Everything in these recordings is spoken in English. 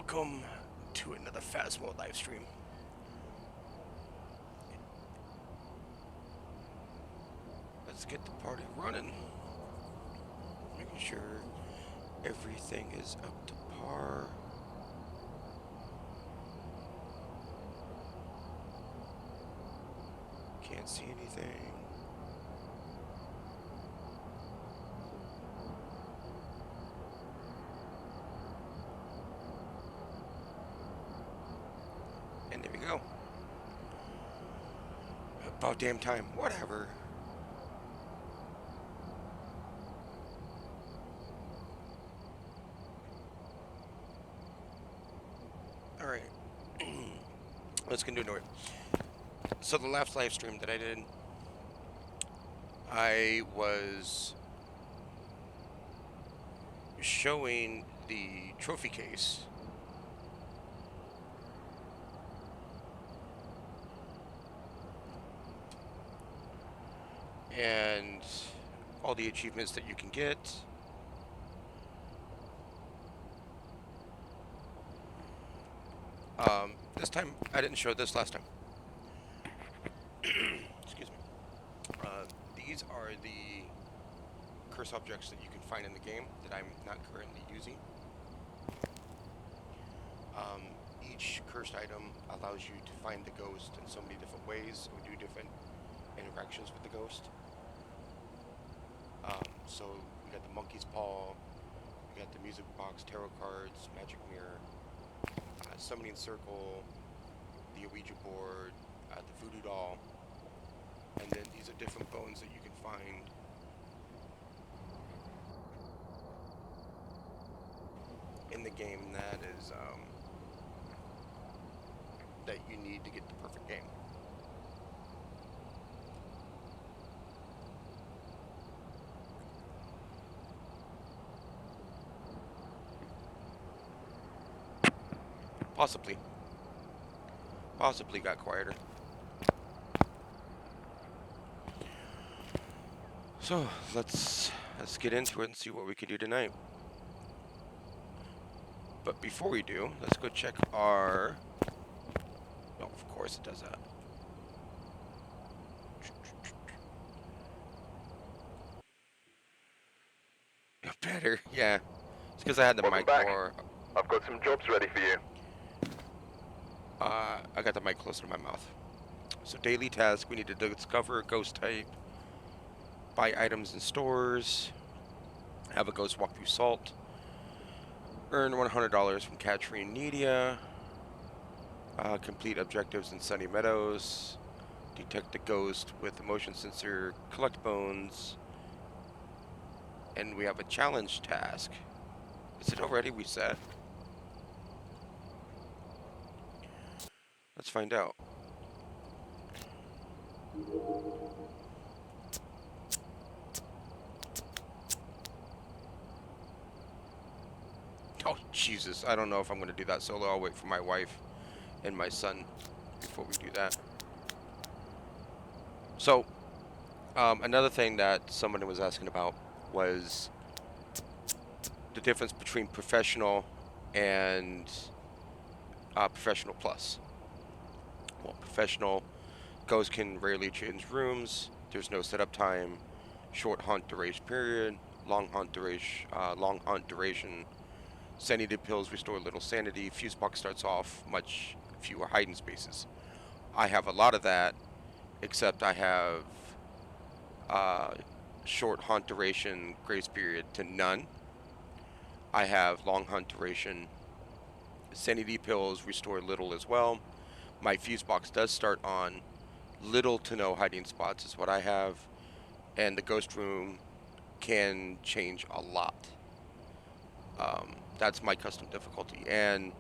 Welcome to another Phasmo live stream. Let's get the party running. Making sure everything is up to par. Can't see anything. And there we go. About damn time. Whatever. Alright. Let's continue it. So the last live stream that I did, I was showing the trophy case. And all the achievements that you can get. This time, I didn't show this last time. Excuse me. These are the curse objects that you can find in the game that I'm not currently using. Each cursed item allows you to find the ghost in so many different ways, or do different interactions with the ghost. So we got the monkey's paw, we got the music box, tarot cards, magic mirror, summoning circle, the Ouija board, the voodoo doll, and then these are different bones that you can find in the game that is that you need to get the perfect game. Possibly got quieter. So let's get into it and see what we can do tonight. But before we do, let's go check our... Oh, of course it does that. Better, yeah. It's because I had the mic more... I've got some jobs ready for you. I got the mic closer to my mouth. So daily task, we need to discover a ghost type, buy items in stores, have a ghost walk through salt, earn $100 from capturing Nidia, complete objectives in Sunny Meadows, detect a ghost with a motion sensor, collect bones, and we have a challenge task. Is it already reset? Let's find out. Oh, Jesus. I don't know if I'm going to do that solo. I'll wait for my wife and my son before we do that. So, another thing that somebody was asking about was the difference between professional and professional plus. Well, professional, ghosts can rarely change rooms. There's no setup time. Short hunt duration period. Long hunt duration. Sanity pills restore little sanity. Fuse box starts off much fewer hiding spaces. I have a lot of that, except I have short hunt duration grace period to none. I have long hunt duration. Sanity pills restore little as well. My fuse box does start on little to no hiding spots is what I have, and the ghost room can change a lot. That's my custom difficulty, and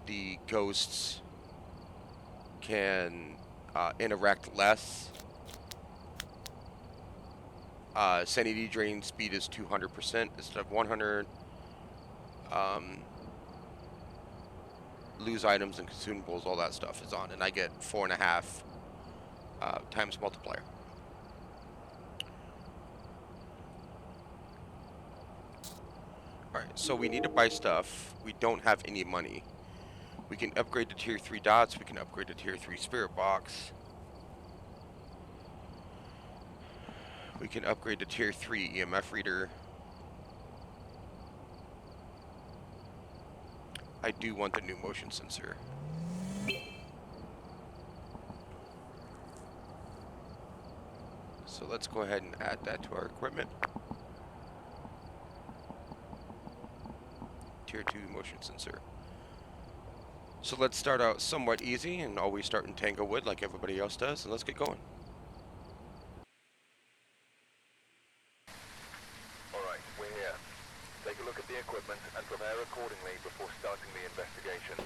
the ghosts can interact less. Sanity drain speed is 200% instead of 100. Lose items and consumables, all that stuff is on, and I get 4.5 times multiplier. Alright, so we need to buy stuff. We don't have any money. We can upgrade to tier 3 dots. We can upgrade to tier 3 spirit box. We can upgrade to tier 3 EMF reader. I do want the new motion sensor. So let's go ahead and add that to our equipment. Tier 2 motion sensor. So let's start out somewhat easy and always start in Tanglewood like everybody else does, and let's get going. Alright, we're here. Take a look at the equipment and prepare accordingly before starting the investigation.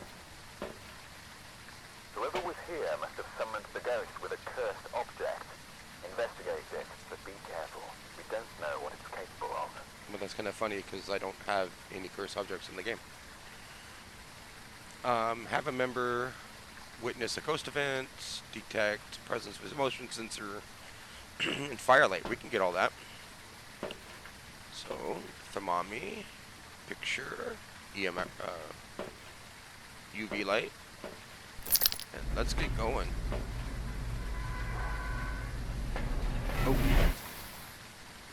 Whoever was here must have summoned the ghost with a cursed object. Investigate it, but be careful. We don't know what it's capable of. Well, that's kind of funny because I don't have any cursed objects in the game. Have a member witness a ghost event, detect presence with motion sensor, and firelight. We can get all that. So, thermometry, picture, EMF, UV light, and let's get going. Oh,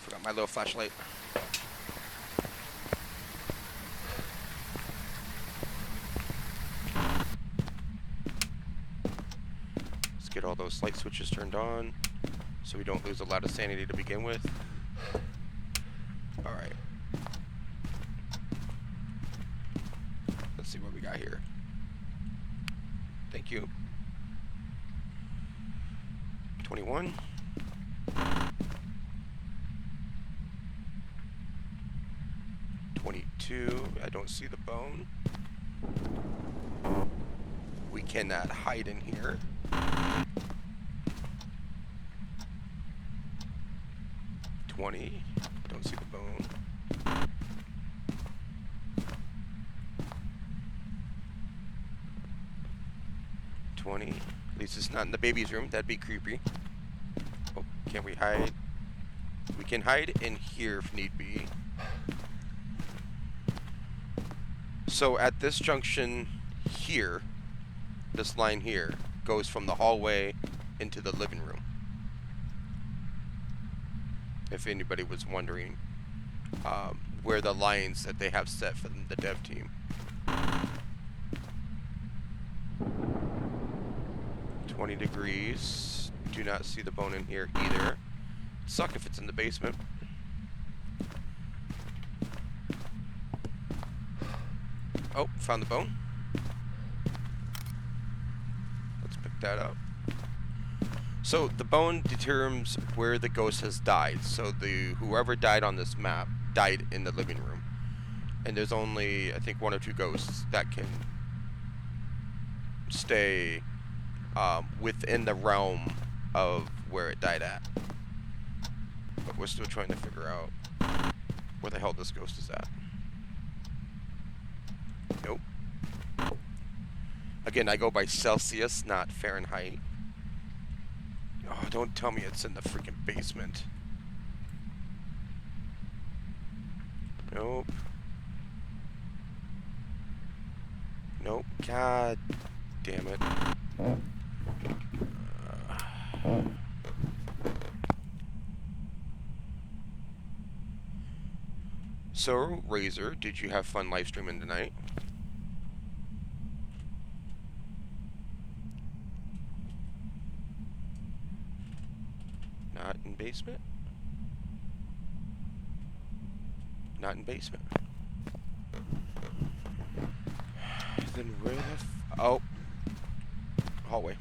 forgot my little flashlight. Let's get all those light switches turned on so we don't lose a lot of sanity to begin with. Alright. Let's see what we got here. Thank you. 21. 22. I don't see the bone. We cannot hide in here. 20. Don't see the bone. 20. At least it's not in the baby's room. That'd be creepy. Oh, can we hide? We can hide in here if need be. So at this junction here, this line here goes from the hallway into the living room. If anybody was wondering where the lines that they have set for the dev team. 20 degrees. Do not see the bone in here either. Suck if it's in the basement. Oh, found the bone. Let's pick that up. So the bone determines where the ghost has died. So whoever died on this map died in the living room. And there's only, I think, 1 or 2 ghosts that can stay within the realm of where it died at. But we're still trying to figure out where the hell this ghost is at. Nope. Again, I go by Celsius, not Fahrenheit. Oh, don't tell me it's in the freaking basement. Nope. Nope. God damn it. So, Razor, did you have fun live streaming tonight? Not in basement? Not in basement. Then where the oh. Hallway.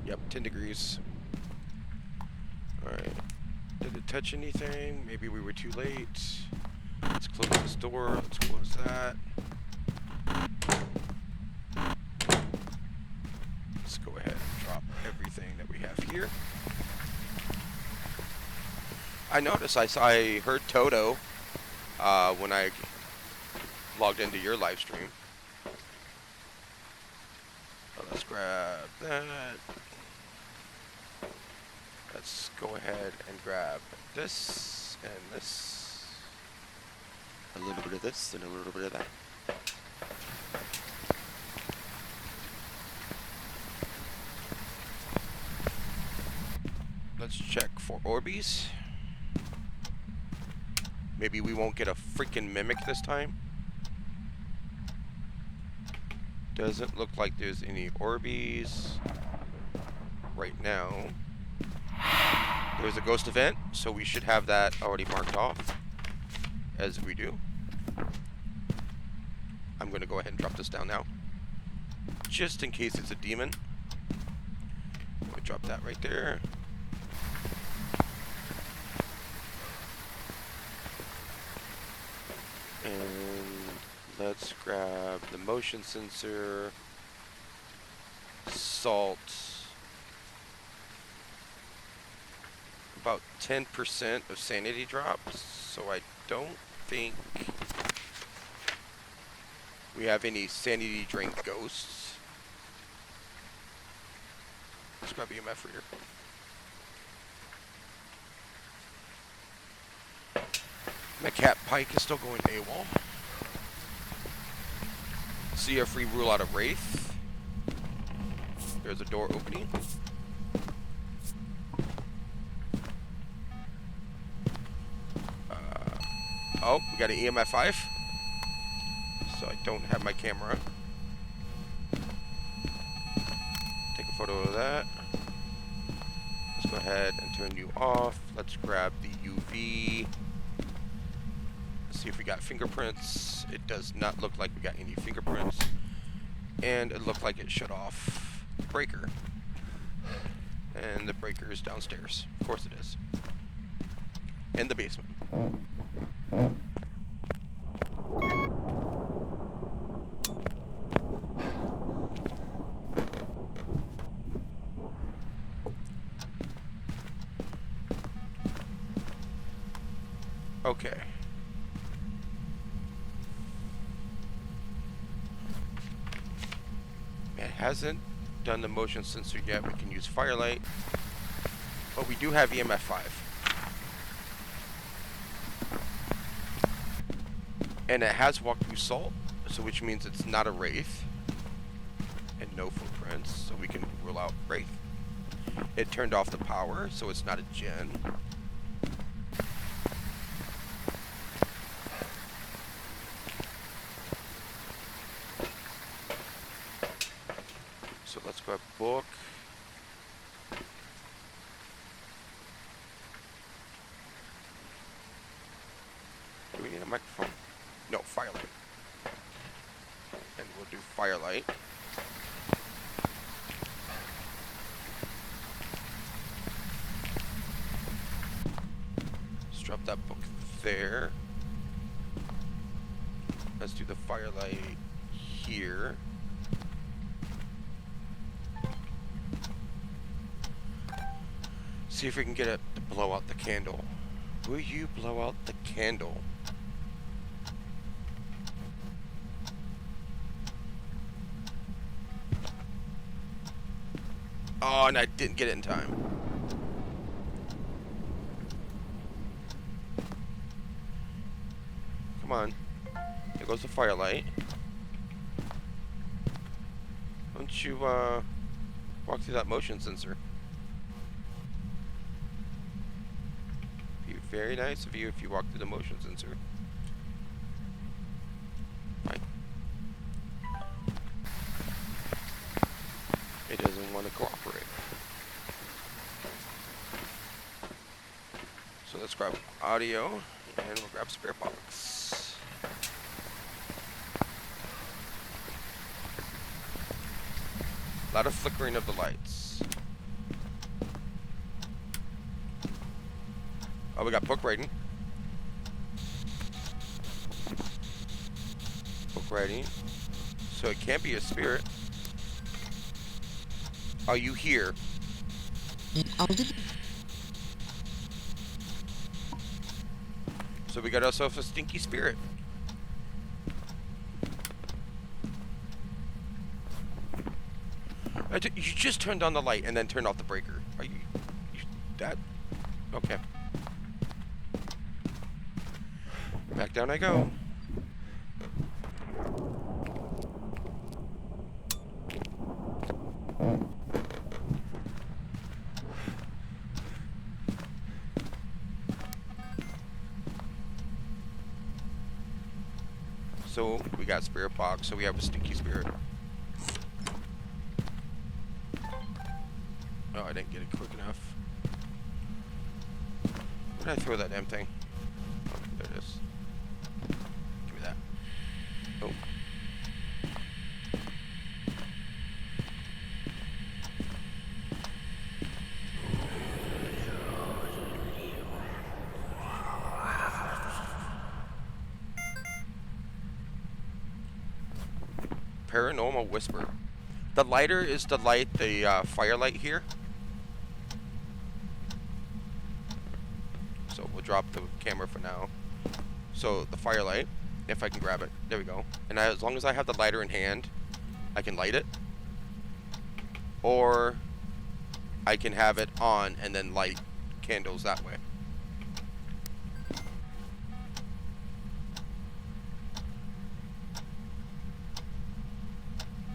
Yep, 10 degrees. Alright. Did it touch anything? Maybe we were too late. Let's close this door. Let's close that. Let's go ahead and drop everything that we have here. I noticed, I heard Toto when I logged into your live stream. So let's grab that. Let's go ahead and grab this and this. A little bit of this and a little bit of that. Let's check for Orbeez. Maybe we won't get a freaking mimic this time. Doesn't look like there's any Orbeez right now. There's a ghost event, so we should have that already marked off, as we do. I'm going to go ahead and drop this down now, just in case it's a demon. We'll drop that right there. And let's grab the motion sensor, salt, about 10% of sanity drops, so I don't think we have any sanity drain ghosts. Let's grab EMF reader. My cat Pike is still going AWOL. See if we rule out a Wraith. There's a door opening. Oh, we got an EMF 5. So I don't have my camera. Take a photo of that. Let's go ahead and turn you off. Let's grab the UV. See if we got fingerprints. It does not look like we got any fingerprints. And it looked like it shut off the breaker. And the breaker is downstairs. Of course it is. In the basement. Okay. It hasn't done the motion sensor yet. We can use Firelight. But we do have EMF 5. And it has walked through salt, so which means it's not a Wraith. And no footprints, so we can rule out Wraith. It turned off the power, so it's not a Gen. So let's grab book. Do we need a microphone? No, Firelight. And we'll do Firelight. Let's drop that book there. Let's do the Firelight here. See if we can get it to blow out the candle. Will you blow out the candle? Oh, and I didn't get it in time. Come on. There goes the Firelight. Don't you, walk through that motion sensor? Be very nice of you if you walk through the motion sensor. Fine. It doesn't want to cooperate. So let's grab audio, and we'll grab spare box. A lot of flickering of the lights. Oh, we got book writing. Book writing. So it can't be a spirit. Are you here? So we got ourselves a stinky spirit. You just turned on the light and then turned off the breaker. Are you That. Okay. Back down I go. So we got spirit box, so we have a stinky spirit. Oh, I didn't get it quick enough. Where did I throw that damn thing? Oh, there it is. Give me that. Oh. Paranormal whisper. The lighter is the light, the firelight here. So we'll drop the camera for now. So the firelight, if I can grab it, there we go. And as long as I have the lighter in hand, I can light it. Or I can have it on and then light candles that way.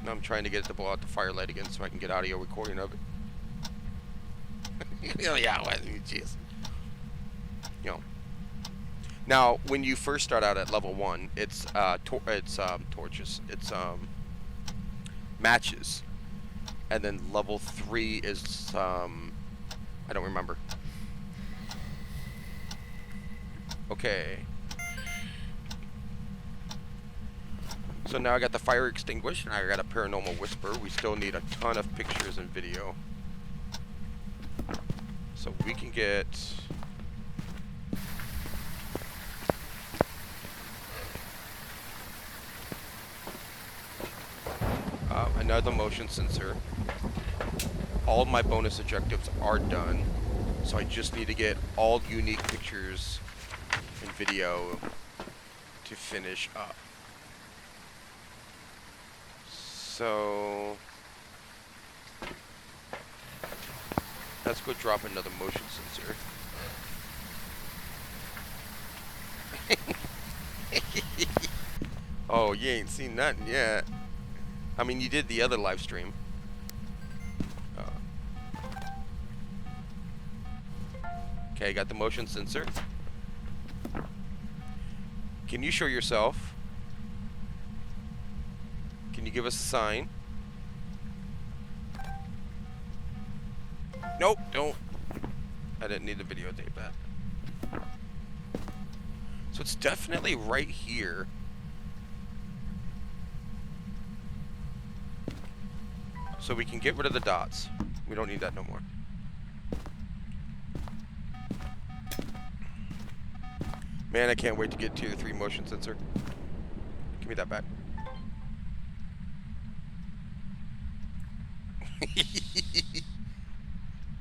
Now I'm trying to get it to blow out the firelight again so I can get audio recording of it. Oh yeah, jeez. You know. Now, when you first start out at level 1, it's torches. It's matches. And then level 3 is I don't remember. Okay. So now I got the fire extinguished and I got a paranormal whisper. We still need a ton of pictures and video. So we can get another motion sensor. All my bonus objectives are done. So I just need to get all unique pictures and video to finish up. So let's go drop another motion sensor. Oh, you ain't seen nothing yet. I mean, you did the other live stream. Okay, got the motion sensor. Can you show yourself? Can you give us a sign? Nope, don't. I didn't need to videotape that. So it's definitely right here. So we can get rid of the dots. We don't need that no more. Man, I can't wait to get tier 3 motion sensor. Give me that back.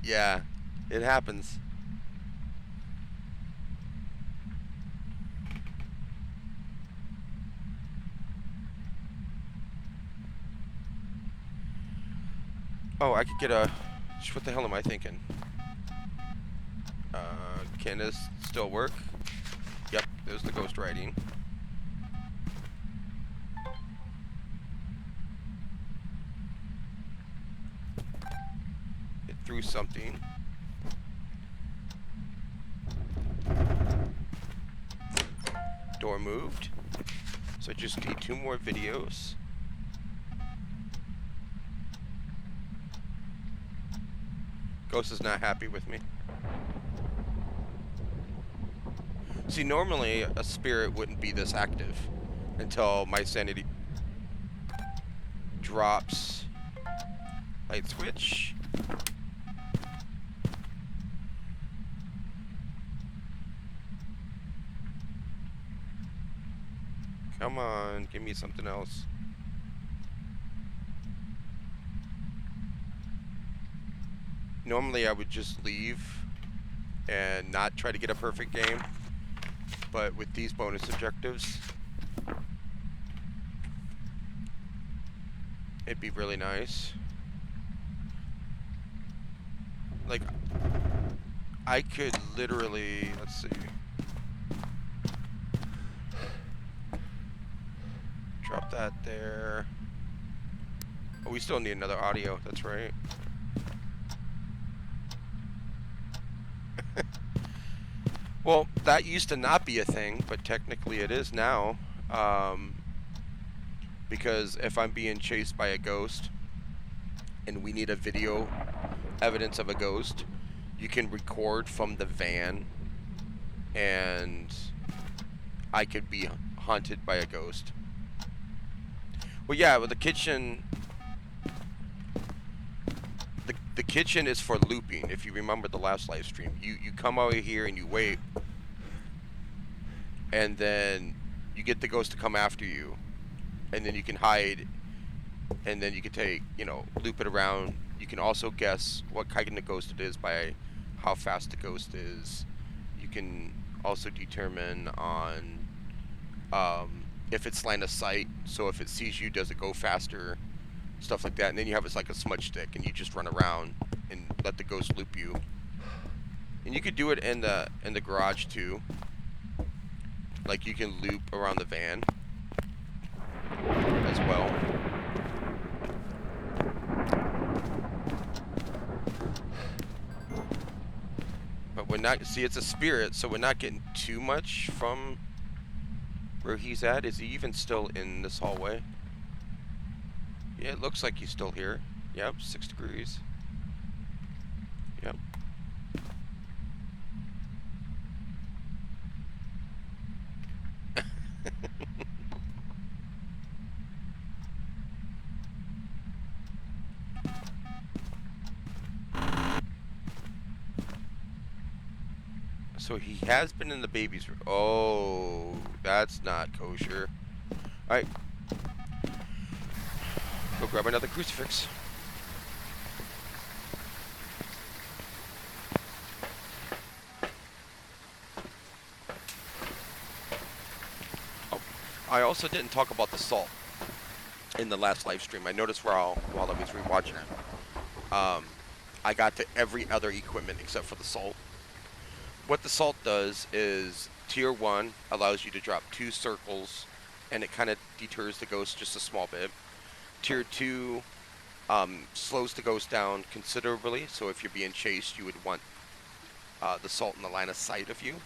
Yeah, it happens. Oh, I could get a... What the hell am I thinking? Can this still work? Yep, there's the ghost writing. It threw something. Door moved. So I just need 2 more videos. Ghost is not happy with me. See, normally a spirit wouldn't be this active until my sanity drops. Light switch. Come on, give me something else. Normally I would just leave and not try to get a perfect game, but with these bonus objectives, it'd be really nice. Like, I could literally, let's see. Drop that there. Oh, we still need another audio, that's right. Well, that used to not be a thing, but technically it is now. Because if I'm being chased by a ghost and we need a video evidence of a ghost, you can record from the van and I could be haunted by a ghost. Well, yeah, with the kitchen, the kitchen is for looping. If you remember the last live stream, you come over here and you wait, and then you get the ghost to come after you, and then you can hide, and then you can take, loop it around. You can also guess what kind of ghost it is by how fast the ghost is. You can also determine on if it's line of sight. So if it sees you, does it go faster? Stuff like that. And then you have it's like a smudge stick, and you just run around and let the ghost loop you. And you could do it in the garage too. Like you can loop around the van as well. But we're not, see, it's a spirit, so we're not getting too much from where he's at. Is he even still in this hallway? Yeah, it looks like he's still here. Yep, 6 degrees. Yep. So he has been in the baby's room. Oh, that's not kosher. Alright. Go grab another crucifix. Oh, I also didn't talk about the salt in the last live stream. I noticed while I was rewatching it. I got to every other equipment except for the salt. What the salt does is tier 1 allows you to drop 2 circles, and it kind of deters the ghost just a small bit. Tier 2 slows the ghost down considerably, so if you're being chased, you would want the salt in the line of sight of you.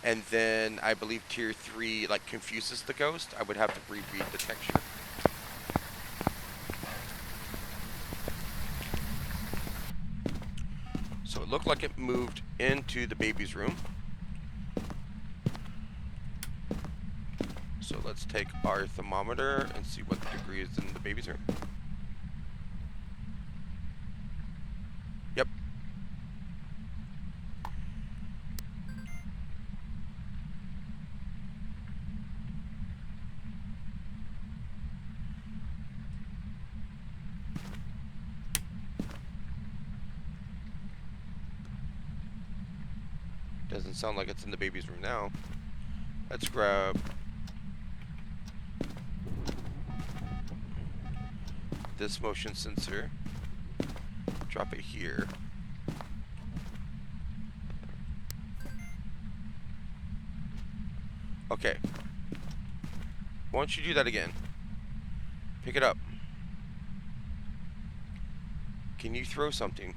And then I believe tier 3 like confuses the ghost. I would have to reread the texture. So it looked like it moved into the baby's room. So let's take our thermometer and see what the degree is in the baby's room. Yep. Doesn't sound like it's in the baby's room now. Let's grab this motion sensor, drop it here. Okay. Why don't you do that again? Pick it up. Can you throw something?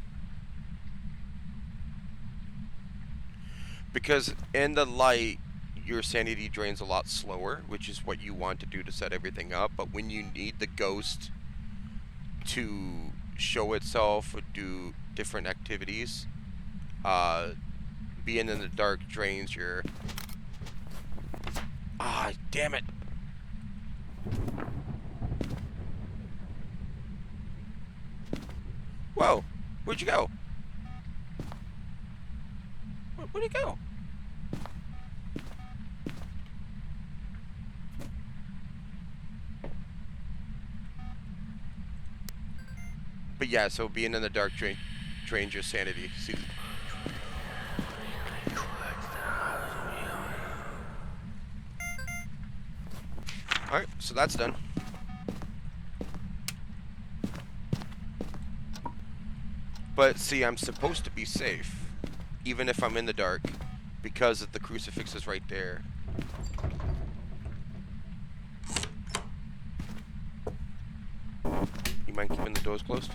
Because in the light, your sanity drains a lot slower, which is what you want to do to set everything up. But when you need the ghost to show itself or do different activities, being in the dark drains your... Ah, damn it! Whoa! Where'd you go? Where'd he go? But yeah, so being in the dark drains your sanity. See? Alright, so that's done. But see, I'm supposed to be safe. even if I'm in the dark, because the crucifix is right there. You mind keeping the doors closed?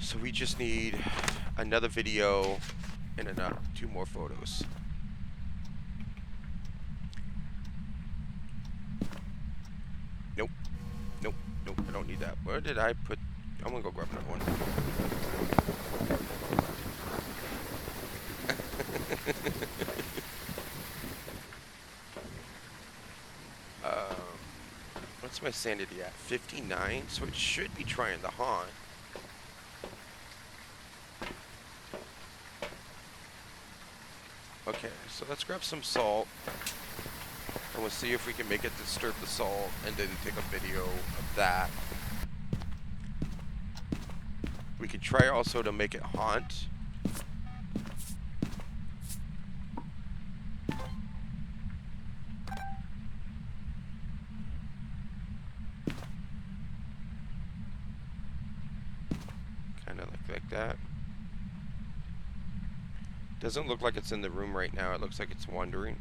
So we just need another video and 2 more photos. Nope. Nope. Nope. I don't need that. Where did I put... I'm gonna go grab another one. What's my sanity at? 59? So it should be trying to haunt. Okay, so let's grab some salt. And we'll see if we can make it disturb the salt and then take a video of that. We can try also to make it haunt. Kind of like that. Doesn't look like it's in the room right now. It looks like it's wandering.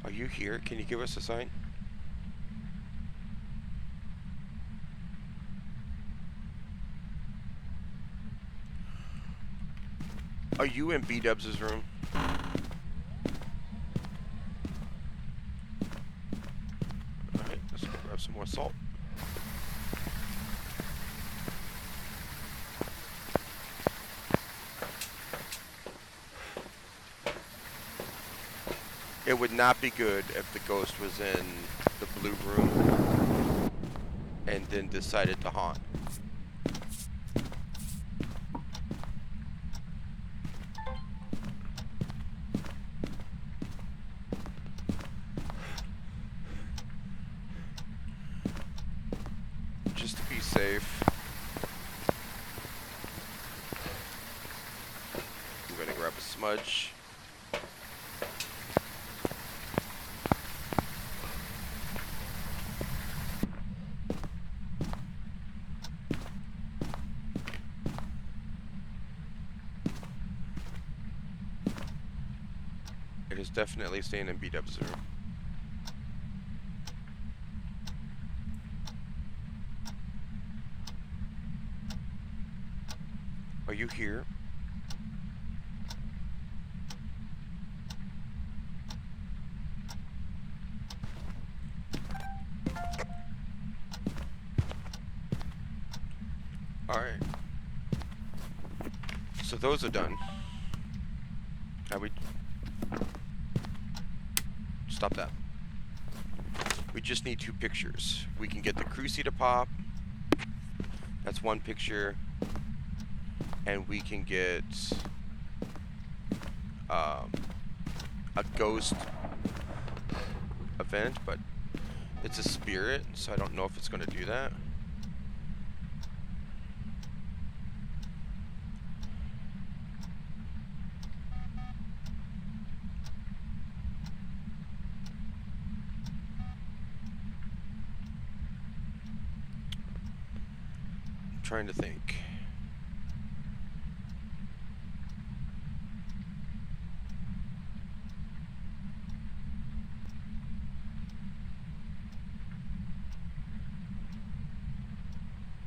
Are you here? Can you give us a sign? Are you in B-Dubs' room? Alright, let's go grab some more salt. It would not be good if the ghost was in the blue room and then decided to haunt. Just to be safe, I'm gonna grab a smudge. It is definitely staying in B-Dubs' room. Are you here? Alright. So those are done. We stop that. We just need 2 pictures. We can get the cruci to pop. That's 1 picture. And we can get a ghost event, but it's a spirit, so I don't know if it's going to do that. I'm trying to think.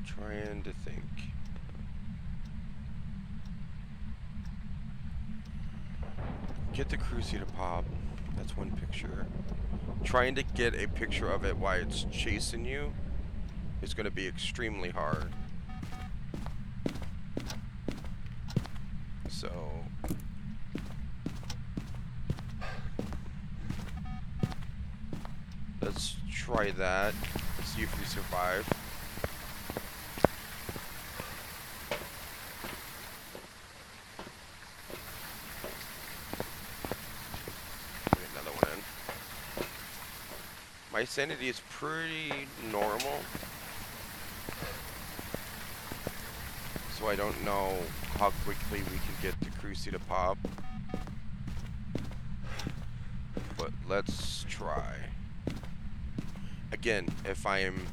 Trying to think. Get the cruci to pop. That's 1 picture. Trying to get a picture of it while it's chasing you is going to be extremely hard. So let's try that. Let's see if we survive. My sanity is pretty normal, so So I don't know how quickly we can get the Cruci to pop. But let's try. Again, if I am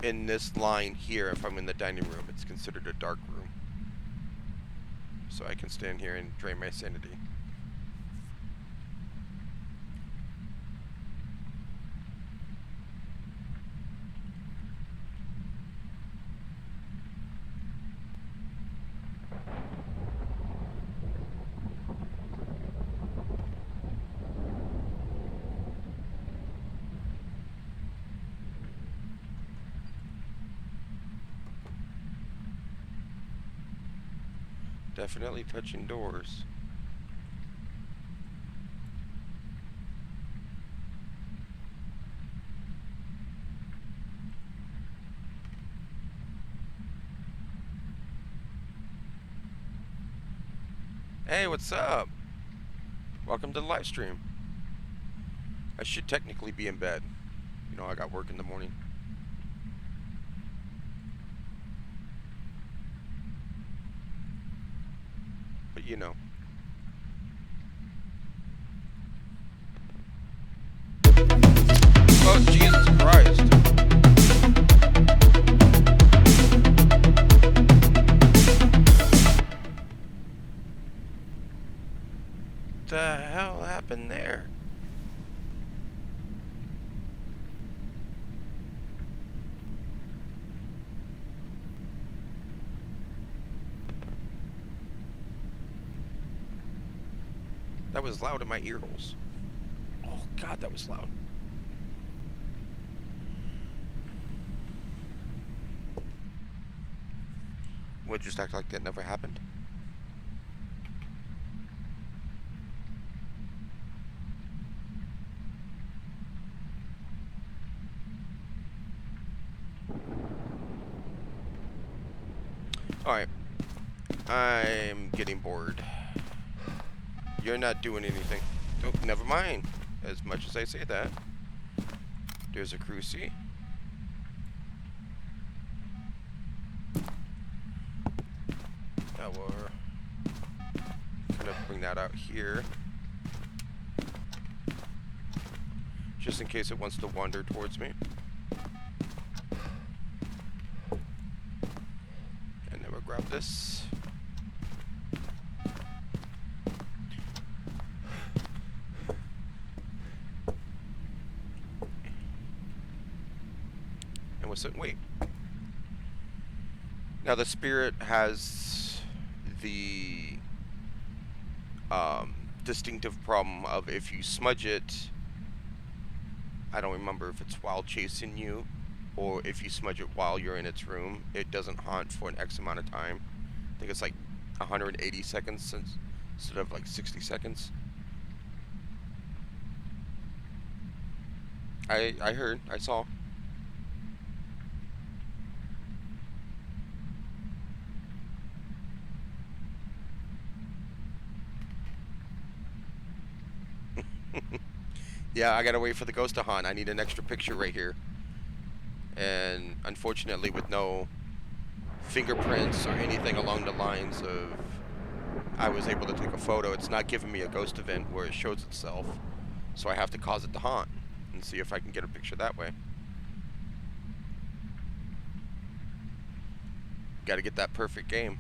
in this line here, if I'm in the dining room, it's considered a dark room. So I can stand here and drain my sanity. Definitely touching doors. Hey, what's up? Welcome to the live stream. I should technically be in bed. You know, I got work in the morning. But you know. Oh, Jesus Christ. What the hell happened there? That was loud in my ear holes. Oh, God, that was loud. Would just act like that never happened? Alright. I'm getting bored. You're not doing anything. Oh, never mind. As much as I say that. There's a Cruci. Now we're gonna bring that out here. Just in case it wants to wander towards me. And then we'll grab this. And we'll sit and wait. Now the spirit has the distinctive problem of if you smudge it, I don't remember if it's while chasing you or if you smudge it while you're in its room, it doesn't haunt for an X amount of time. I think it's like 180 seconds instead of like 60 seconds. I heard, I saw. Yeah, I gotta wait for the ghost to haunt. I need an extra picture right here. And unfortunately with no fingerprints or anything along the lines of I was able to take a photo, it's not giving me a ghost event where it shows itself. So I have to cause it to haunt and see if I can get a picture that way. Gotta get that perfect game.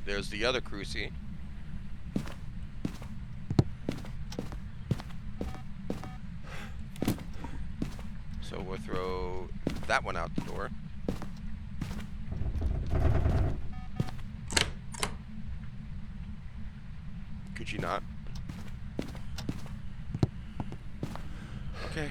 There's the other Cruci. So we'll throw that one out the door. Could you not? Okay.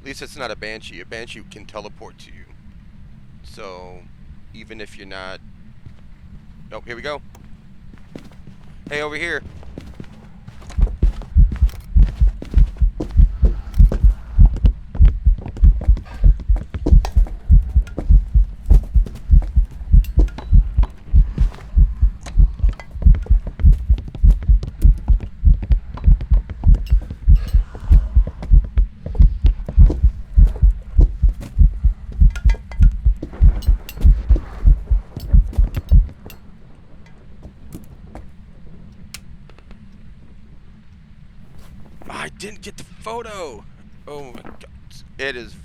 At least it's not a Banshee. A Banshee can teleport to you. So, even if you're not... Oh, here we go. Hey, over here. Get the photo. Oh my god. It is.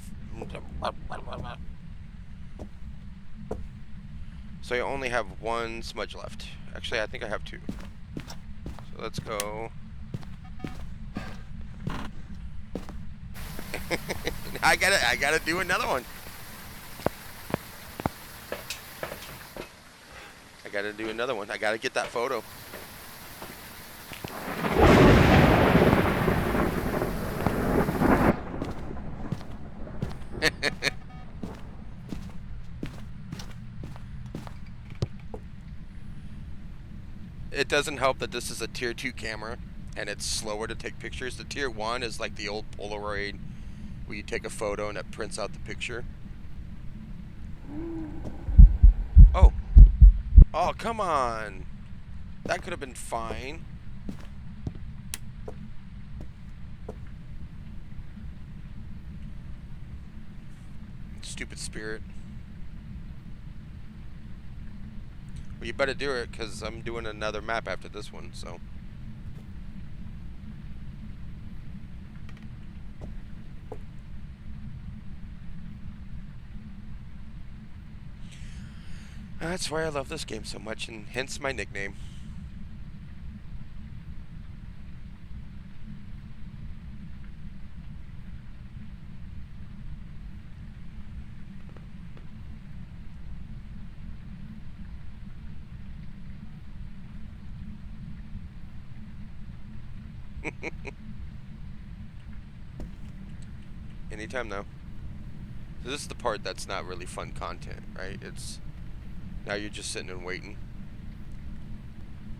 So I only have one smudge left. Actually, I think I have two. So let's go. I gotta do another one. I gotta do another one. I gotta get that photo. It doesn't help that this is a tier 2 camera and it's slower to take pictures. The tier 1 is like the old Polaroid where you take a photo and it prints out the picture. Oh. Oh, come on. That could have been fine. Stupid spirit. Well, you better do it because I'm doing another map after this one, so. That's why I love this game so much, and hence my nickname. Anytime now. So this is the part that's not really fun content, right? It's now you're just sitting and waiting.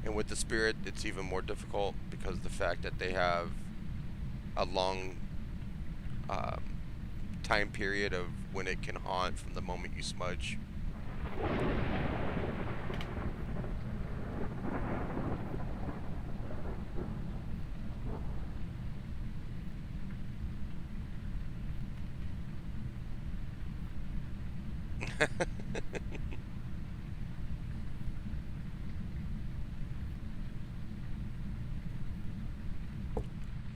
And with the spirit, it's even more difficult because of the fact that they have a long um, time period of when it can haunt from the moment you smudge.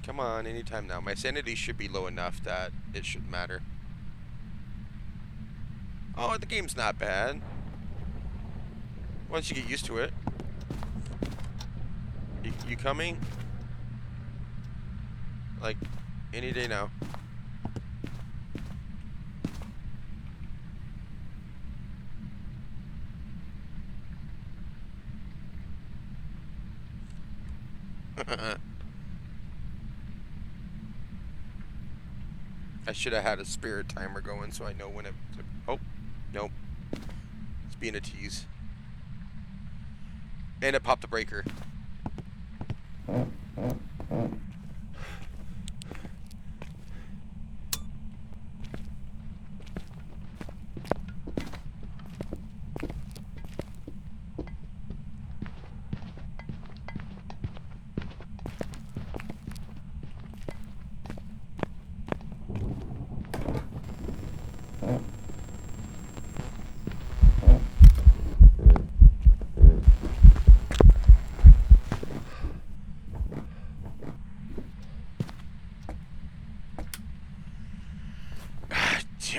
Come on, anytime now. My sanity should be low enough that it shouldn't matter. Oh, the game's not bad. Once you get used to it. You coming? Like, any day now. I should have had a spirit timer going so I know when it... Oh, nope. It's being a tease. And it popped the breaker.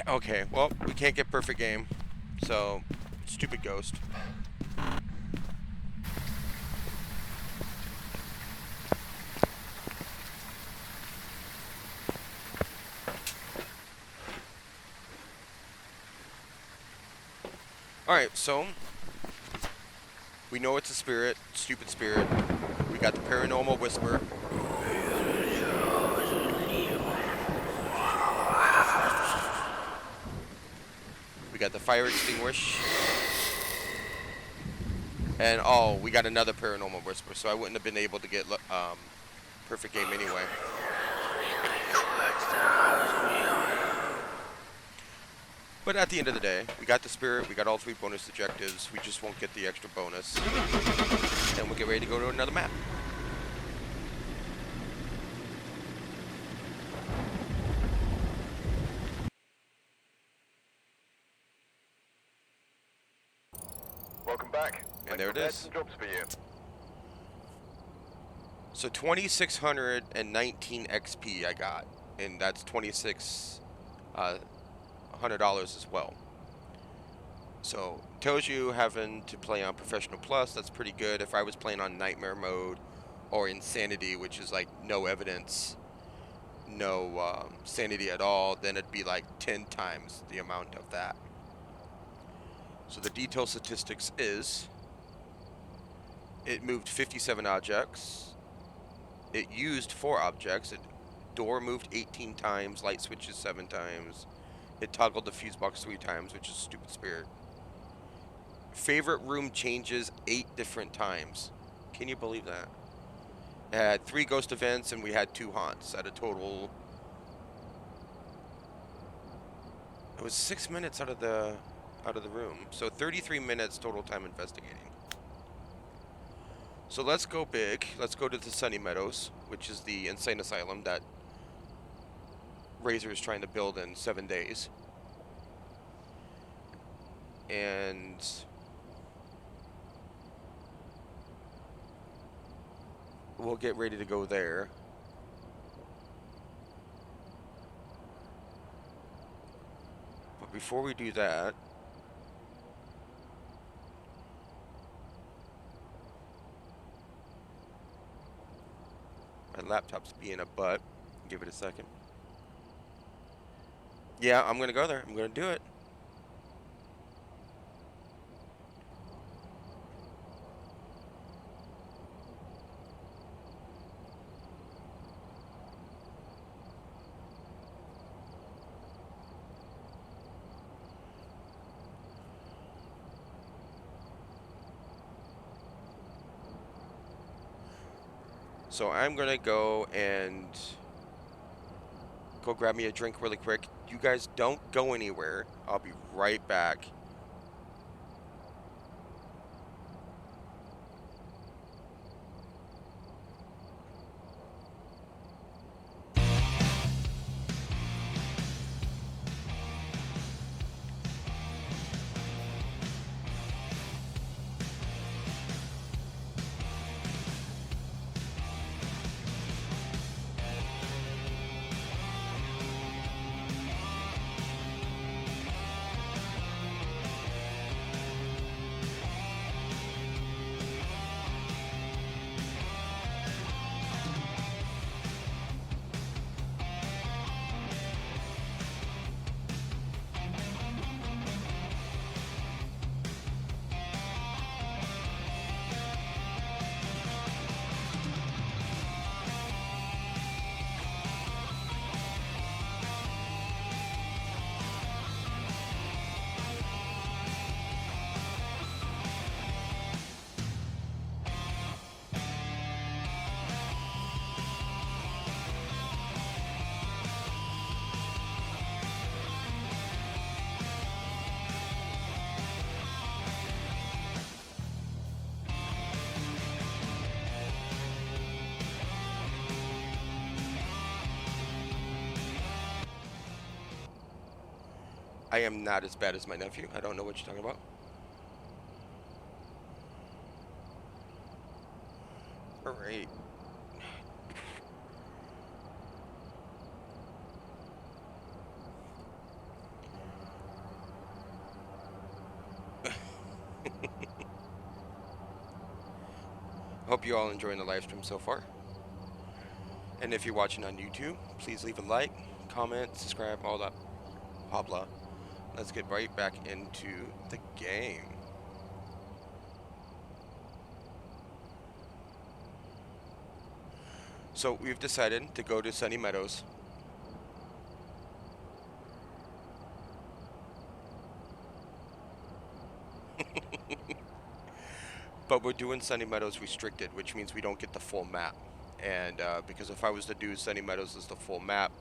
Okay, well, we can't get perfect game. So, stupid ghost. Alright, so we know it's a spirit, stupid spirit. We got the paranormal whisper. We got the fire extinguish. And oh, we got another paranormal whisper, so I wouldn't have been able to get perfect game anyway. But at the end of the day, we got the spirit, we got all 3 bonus objectives, we just won't get the extra bonus. And we'll get ready to go to another map. Welcome back. And there it is. Some jobs for you. So 2619 XP I got, and that's 2600 dollars as well. So tells you having to play on Professional Plus. That's pretty good. If I was playing on Nightmare mode or Insanity, which is like no evidence, no sanity at all, then it'd be like 10 times the amount of that. So the detail statistics is it moved 57 objects. It used 4 objects. It door moved 18 times, light switches 7 times. It toggled the fuse box 3 times, which is stupid spirit. Favorite room changes 8 different times. Can you believe that? It had 3 ghost events and we had 2 haunts at a total. It was 6 minutes out of the room. So 33 minutes total time investigating. So let's go big. Let's go to the Sunny Meadows, which is the insane asylum that Razor is trying to build in 7 days. And we'll get ready to go there. But before we do that, my laptop's being a butt. Give it a second. Yeah, I'm gonna go there. I'm gonna do it. So I'm gonna go and go grab me a drink really quick. You guys don't go anywhere. I'll be right back. I am not as bad as my nephew. I don't know what you're talking about. All right. Hope you all enjoying the live stream so far. And if you're watching on YouTube, please leave a like, comment, subscribe, all that blah blah. Let's get right back into the game. So we've decided to go to Sunny Meadows. But we're doing Sunny Meadows restricted, which means we don't get the full map. And because if I was to do Sunny Meadows as the full map,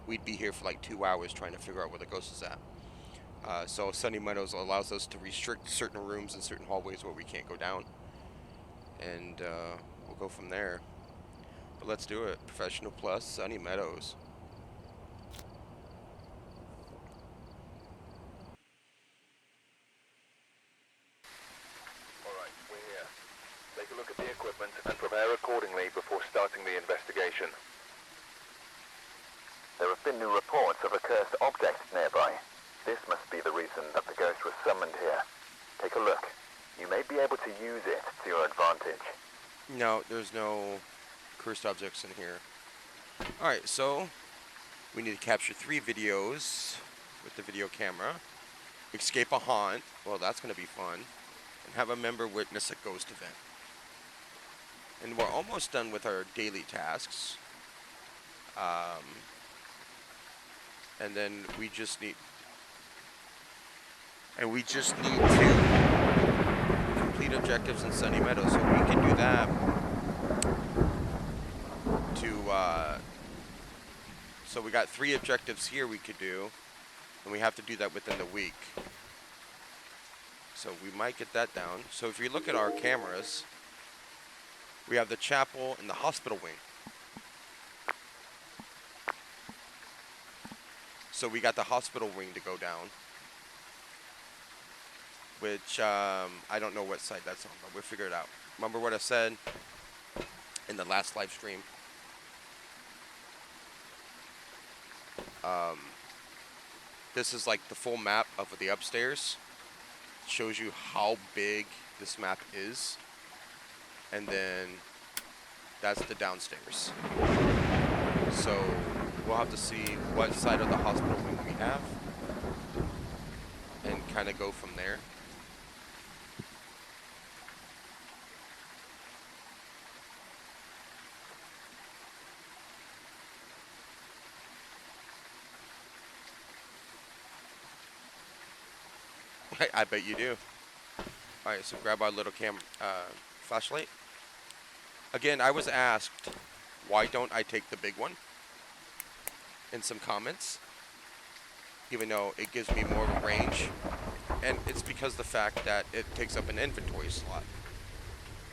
we'd be here for like 2 hours trying to figure out where the ghost is at. So Sunny Meadows allows us to restrict certain rooms and certain hallways where we can't go down. And we'll go from there. But let's do it. Professional Plus, Sunny Meadows. Alright, we're here. Take a look at the equipment and prepare accordingly before starting summoned here. Take a look. You may be able to use it to your advantage. No, there's no cursed objects in here. Alright, so we need to capture 3 videos with the video camera. Escape a haunt. Well, that's going to be fun. And have a member witness a ghost event. And we're almost done with our daily tasks. And then we just need... And we just need to complete objectives in Sunny Meadows. So we can do that to... So we got 3 objectives here we could do. And we have to do that within the week. So we might get that down. So if you look at our cameras, we have the chapel and the hospital wing. So we got the hospital wing to go down. Which, I don't know what side that's on, but we'll figure it out. Remember what I said in the last live stream? This is like the full map of the upstairs. It shows you how big this map is. And then that's the downstairs. So we'll have to see what side of the hospital wing we have. And kind of go from there. I bet you do. Alright, so grab our little flashlight. Again, I was asked, why don't I take the big one? In some comments. Even though it gives me more of a range. And it's because the fact that it takes up an inventory slot.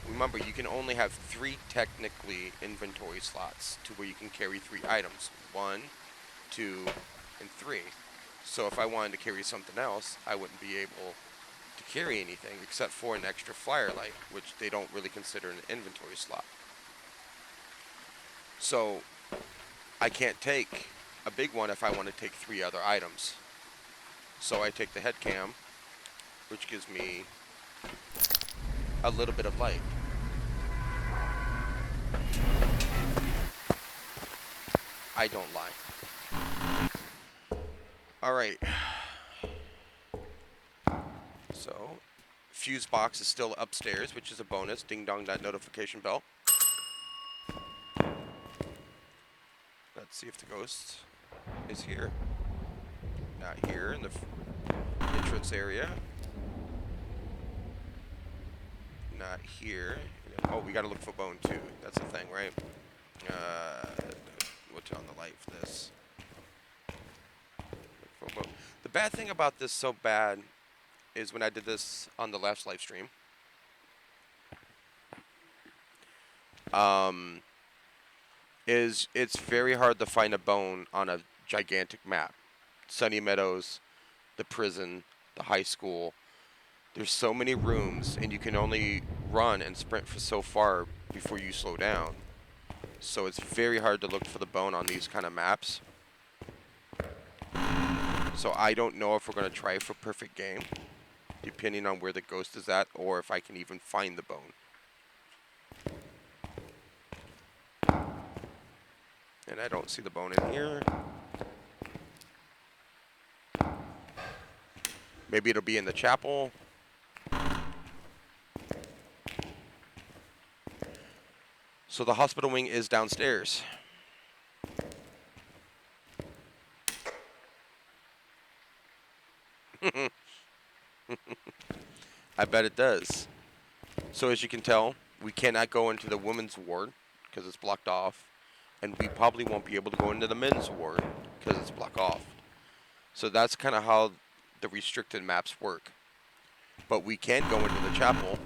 Remember, you can only have 3 technically inventory slots to where you can carry 3 items. 1, 2, and 3. So if I wanted to carry something else, I wouldn't be able to carry anything except for an extra firelight, which they don't really consider an inventory slot. So I can't take a big one if I want to take 3 other items. So I take the head cam, which gives me a little bit of light. I don't lie. Alright. So, fuse box is still upstairs, which is a bonus. Ding dong that notification bell. Let's see if the ghost is here. Not here in the entrance area. Not here. Oh, we gotta look for bone too. That's the thing, right? We'll turn on the light for this. Look for bone. The bad thing about this so bad is when I did this on the last live stream. Is it's very hard to find a bone on a gigantic map. Sunny Meadows, the prison, the high school. There's so many rooms, and you can only run and sprint for so far before you slow down. So it's very hard to look for the bone on these kind of maps. So I don't know if we're going to try for perfect game, depending on where the ghost is at, or if I can even find the bone. And I don't see the bone in here. Maybe it'll be in the chapel. So the hospital wing is downstairs. I bet it does. So as you can tell, we cannot go into the women's ward because it's blocked off. And we probably won't be able to go into the men's ward because it's blocked off. So that's kind of how the restricted maps work. But we can go into the chapel.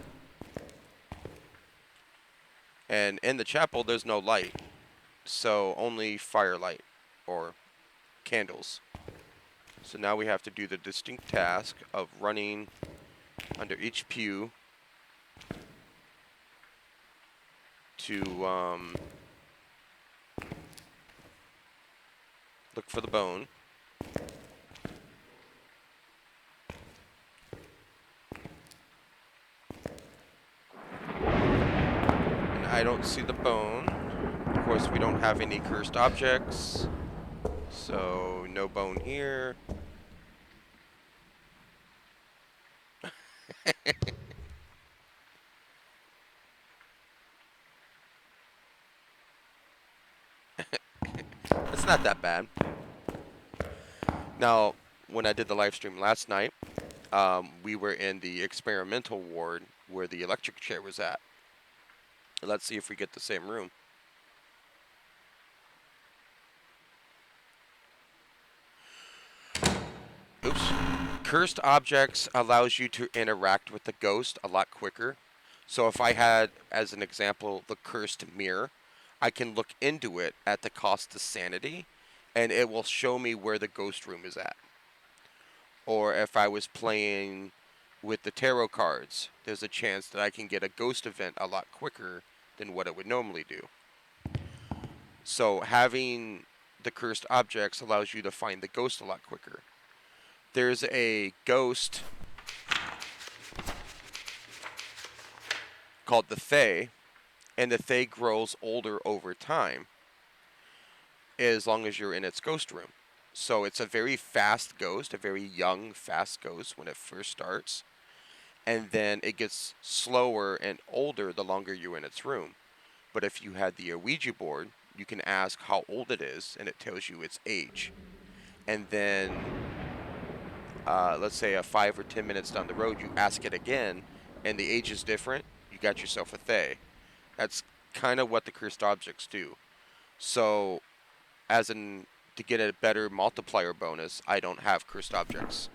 And in the chapel, there's no light. So only firelight or candles. So now we have to do the distinct task of running under each pew to look for the bone. I don't see the bone. Of course, we don't have any cursed objects, so no bone here. It's not that bad. Now, when I did the live stream last night, we were in the experimental ward where the electric chair was at. Let's see if we get the same room. Oops. Cursed objects allows you to interact with the ghost a lot quicker. So if I had, as an example, the cursed mirror, I can look into it at the cost of sanity, and it will show me where the ghost room is at. Or if I was playing with the tarot cards, there's a chance that I can get a ghost event a lot quicker than what it would normally do. So having the cursed objects allows you to find the ghost a lot quicker. There's a ghost called the Fae, and the Fae grows older over time as long as you're in its ghost room. So it's a very fast ghost, a very young, fast ghost when it first starts, and then it gets slower and older the longer you're in its room. But if you had the Ouija board, you can ask how old it is, and it tells you its age. And then, let's say 5 or 10 minutes down the road, you ask it again, and the age is different, you got yourself a Fae. That's kind of what the cursed objects do. So, to get a better multiplier bonus, I don't have cursed objects.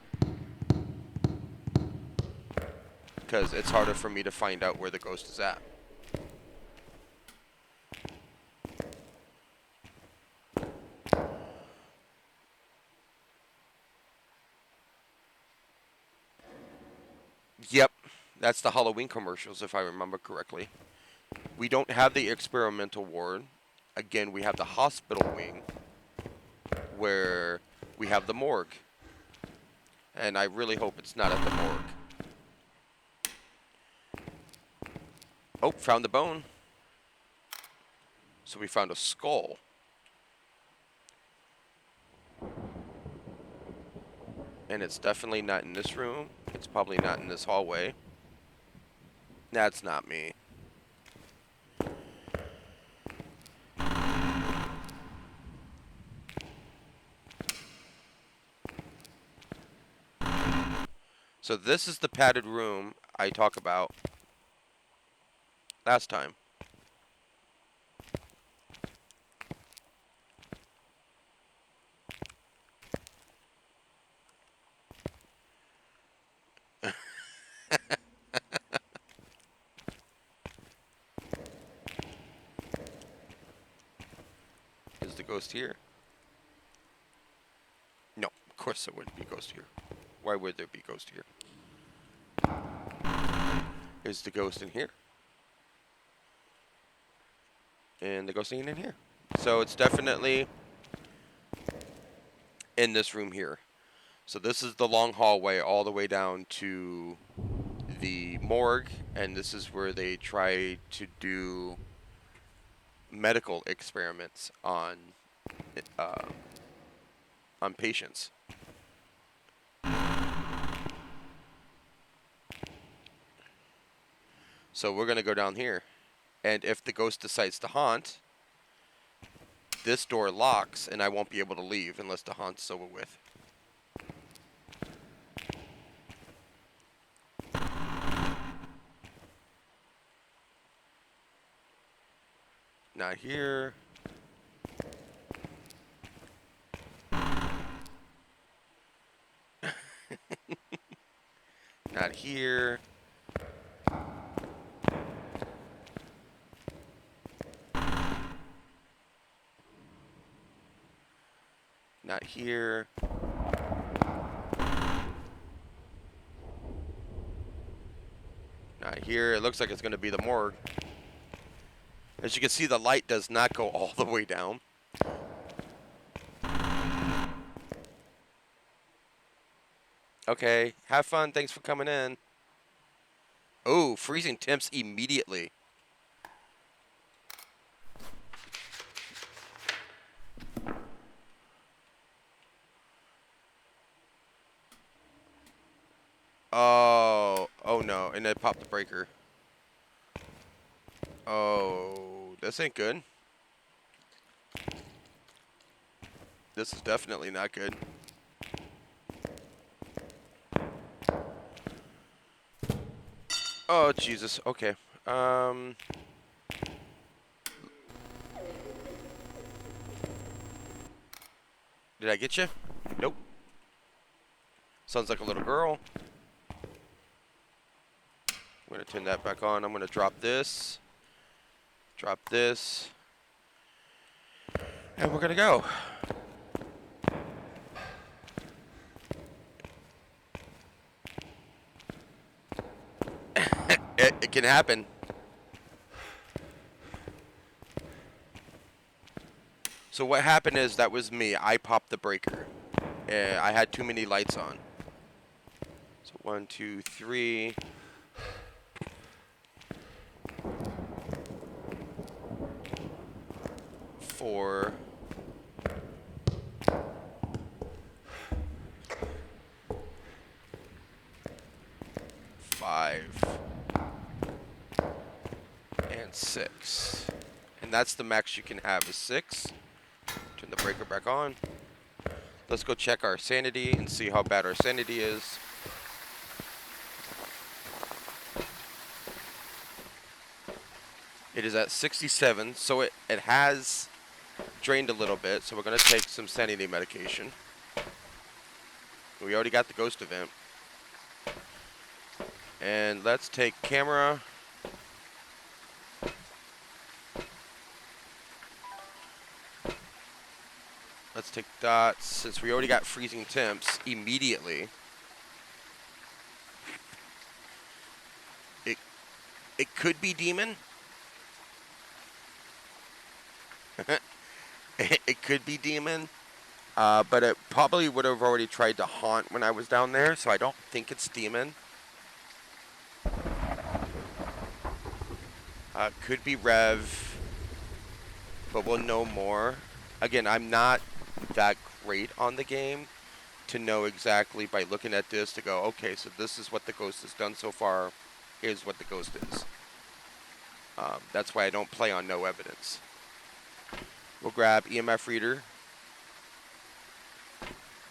Because it's harder for me to find out where the ghost is at. Yep, that's the Halloween commercials, if I remember correctly. We don't have the experimental ward. Again, we have the hospital wing, where we have the morgue. And I really hope it's not at the morgue. Oh, found the bone. So we found a skull. And it's definitely not in this room. It's probably not in this hallway. That's not me. So this is the padded room I talked about last time. Is the ghost here? No, of course there wouldn't be ghost here. Why would there be ghost here? Is the ghost in here? And the ghost ain't in here. So it's definitely in this room here. So this is the long hallway all the way down to the morgue, and this is where they try to do medical experiments uh, on patients. So we're gonna go down here, and if the ghost decides to haunt, this door locks, and I won't be able to leave unless the haunt's over with. Not here. Not here. Not here. Not here. It looks like it's going to be the morgue. As you can see, the light does not go all the way down. Okay, have fun. Thanks for coming in. Oh, freezing temps immediately. Oh, oh no, and it popped the breaker. Oh, this ain't good. This is definitely not good. Oh, Jesus. Okay. Did I get you? Nope. Sounds like a little girl. I'm going to turn that back on. I'm going to drop this. Drop this. And we're going to go. It can happen. So what happened is that was me. I popped the breaker. I had too many lights on. So 1, 2, 3. 4. 5. And 6. And that's the max you can have is 6. Turn the breaker back on. Let's go check our sanity and see how bad our sanity is. It is at 67, so it has drained a little bit, so we're going to take some sanity medication. We already got the ghost event. And let's take camera. Let's take dots. Since we already got freezing temps immediately, it could be demon. It could be demon. But it probably would have already tried to haunt when I was down there, so I don't think it's demon. Could be Rev, but we'll know more. Again, I'm not that great on the game to know exactly by looking at this to go, okay, so this is what the ghost has done so far. Here's what the ghost is. That's why I don't play on no evidence. We'll grab EMF reader.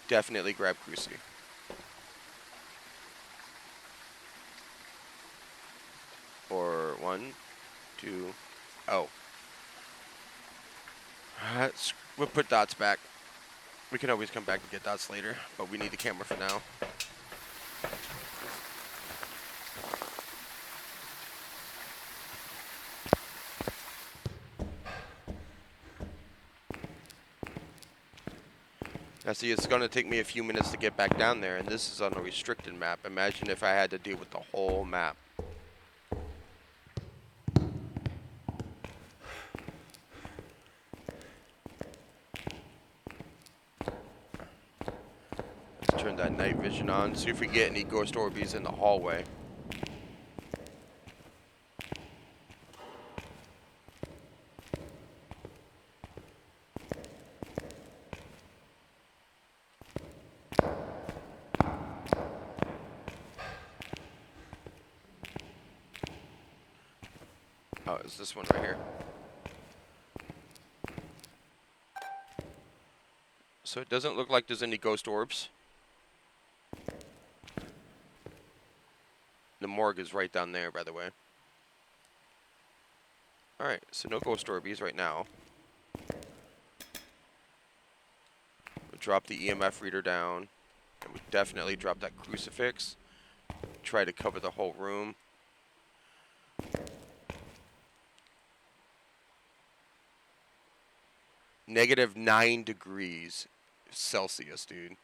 Definitely grab Cruci. Or 1, 2, oh. We'll put dots back. We can always come back and get dots later, but we need the camera for now. Now see, it's going to take me a few minutes to get back down there, and this is on a restricted map. Imagine if I had to deal with the whole map. Let's turn that night vision on, see if we get any ghost orbies in the hallway. Oh, it's this one right here. So it doesn't look like there's any ghost orbs. The morgue is right down there, by the way. Alright, so no ghost orbies right now. We'll drop the EMF reader down. And we definitely drop that crucifix. Try to cover the whole room. -9 degrees Celsius, dude.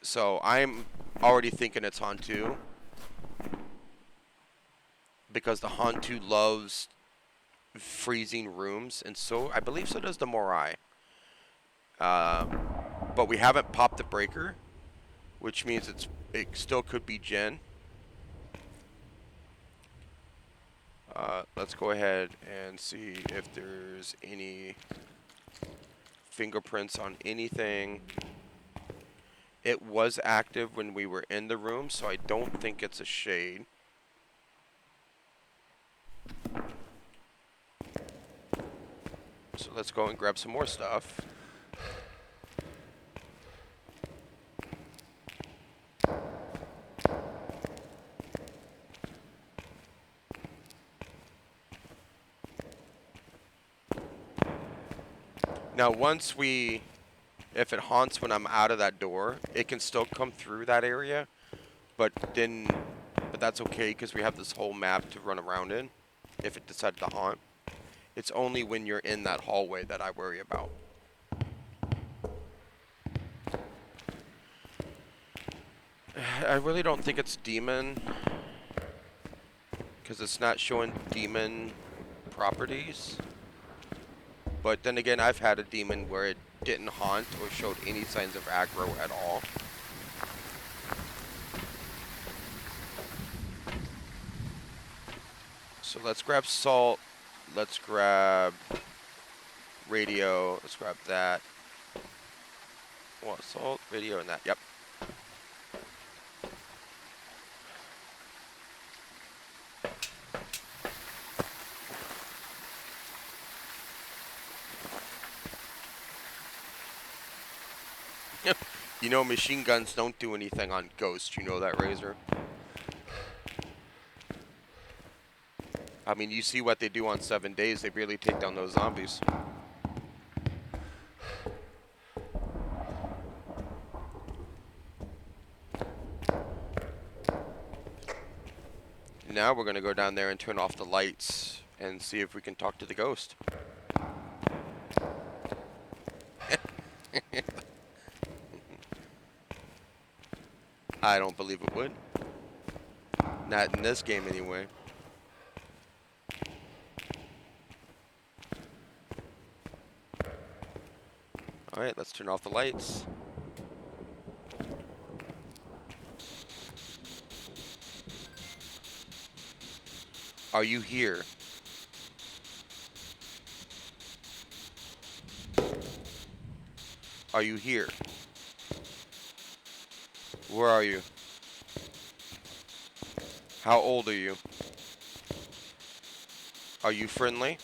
So I'm already thinking it's Hantu. Because the Hantu loves freezing rooms. And so, I believe so does the Morai. But we haven't popped the breaker. Which means it still could be Jen. Let's go ahead and see if there's any fingerprints on anything. It was active when we were in the room, so I don't think it's a shade. So let's go and grab some more stuff. Now if it haunts when I'm out of that door, it can still come through that area, but that's okay because we have this whole map to run around in if it decided to haunt. It's only when you're in that hallway that I worry about. I really don't think it's demon because it's not showing demon properties. But then again, I've had a demon where it didn't haunt or showed any signs of aggro at all. So let's grab salt. Let's grab radio. Let's grab that. Well, salt, radio, and that. Yep. You know, machine guns don't do anything on ghosts. You know that, Razor? I mean, you see what they do on 7 days. They barely take down those zombies. Now we're going to go down there and turn off the lights and see if we can talk to the ghost. I don't believe it would. Not in this game, anyway. Alright, let's turn off the lights. Are you here? Are you here? Where are you? How old are you? Are you friendly?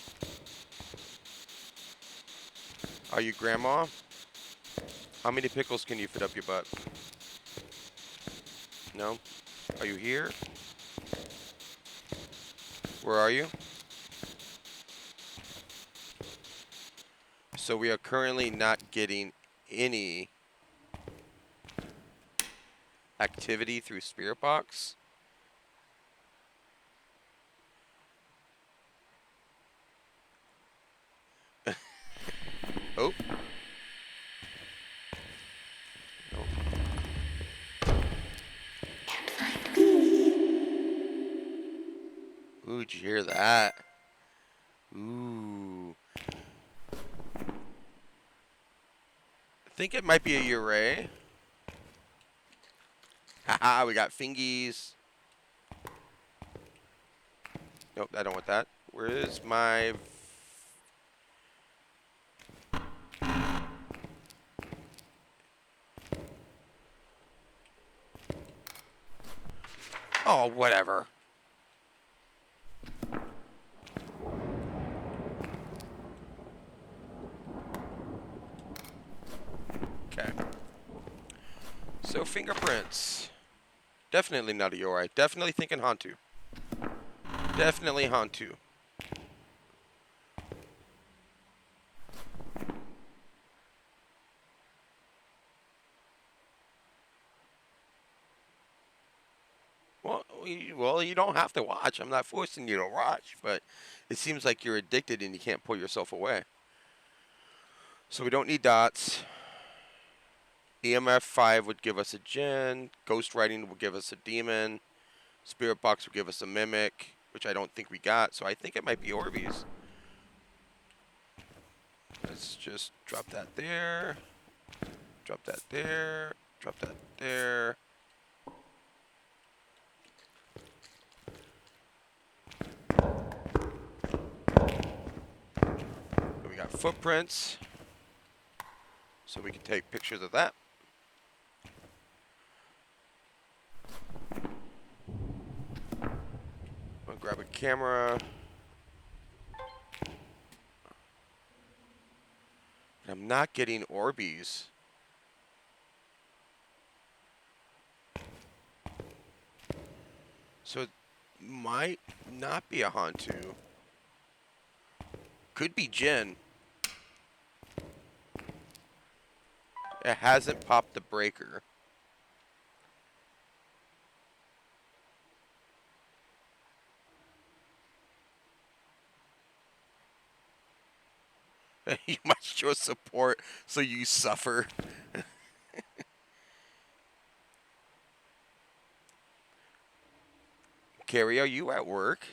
Are you grandma? How many pickles can you fit up your butt? No? Are you here? Where are you? So we are currently not getting any activity through Spirit Box. Oh. No. Ooh, did you hear that? Ooh. I think it might be a Uray. Haha, we got fingies. Nope, I don't want that. Where is my... Oh, whatever. Okay. So, fingerprints. Definitely not a Yorai. Definitely thinking Hantu. Definitely Hantu. Well, you don't have to watch. I'm not forcing you to watch, but it seems like you're addicted and you can't pull yourself away. So we don't need dots. EMF 5 would give us a Jinn. Ghost Writing would give us a Demon. Spirit Box would give us a Mimic, which I don't think we got, so I think it might be Orbeez. Let's just drop that there. Drop that there. Drop that there. We got footprints, so we can take pictures of that. grab a camera. I'm not getting Orbeez. So it might not be a Hantu. Could be Jin. It hasn't popped the breaker. You might show support so you suffer. Carrie, are you at work?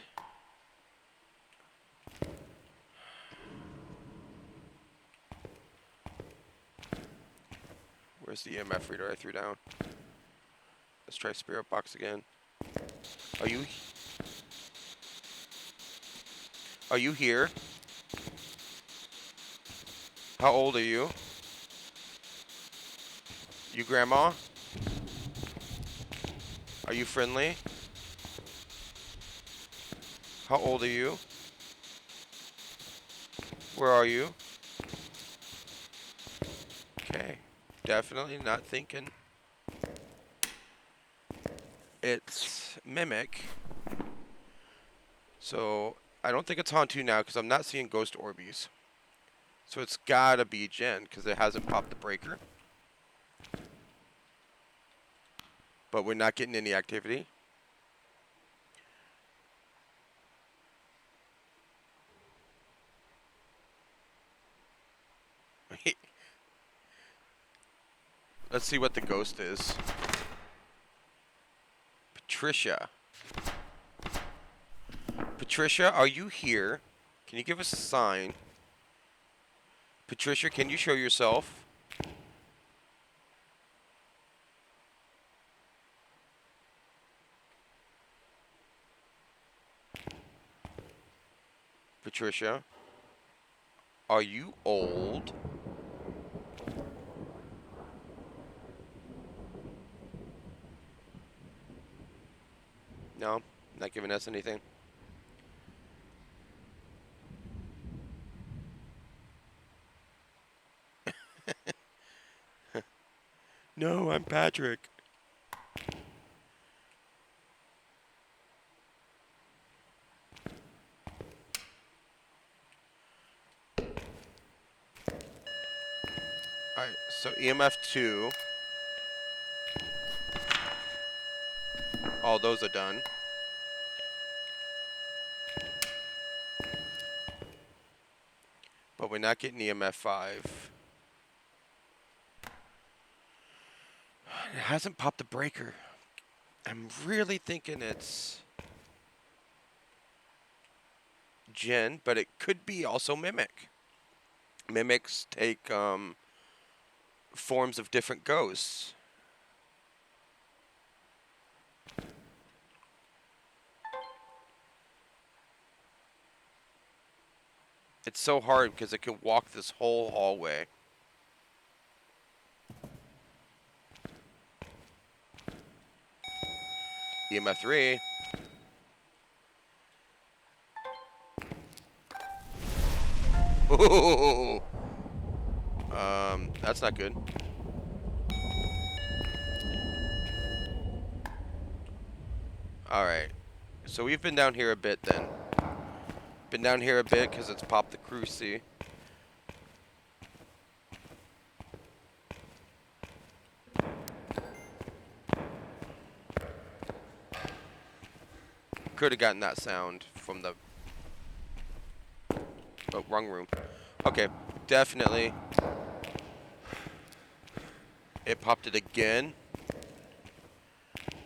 Where's the EMF reader I threw down? Let's try Spirit Box again. Are you here? How old are you? You grandma? Are you friendly? How old are you? Where are you? Okay. Definitely not thinking. It's Mimic. So I don't think it's Hantu now because I'm not seeing Ghost Orbeez. So it's gotta be Jin because it hasn't popped the breaker. But we're not getting any activity. Let's see what the ghost is. Patricia. Patricia, are you here? Can you give us a sign? Patricia, can you show yourself? Patricia, are you old? No, not giving us anything. No, I'm Patrick. Alright, so EMF 2. All those are done. But we're not getting EMF 5. It hasn't popped the breaker. I'm really thinking it's Jin, but it could be also Mimic. Mimics take forms of different ghosts. It's so hard because it can walk this whole hallway. EMF 3. Ooh. That's not good. Alright. So we've been down here a bit then. Been down here a bit because it's popped the Cruci. Could have gotten that sound from the... Oh, wrong room. Okay, definitely. It popped it again.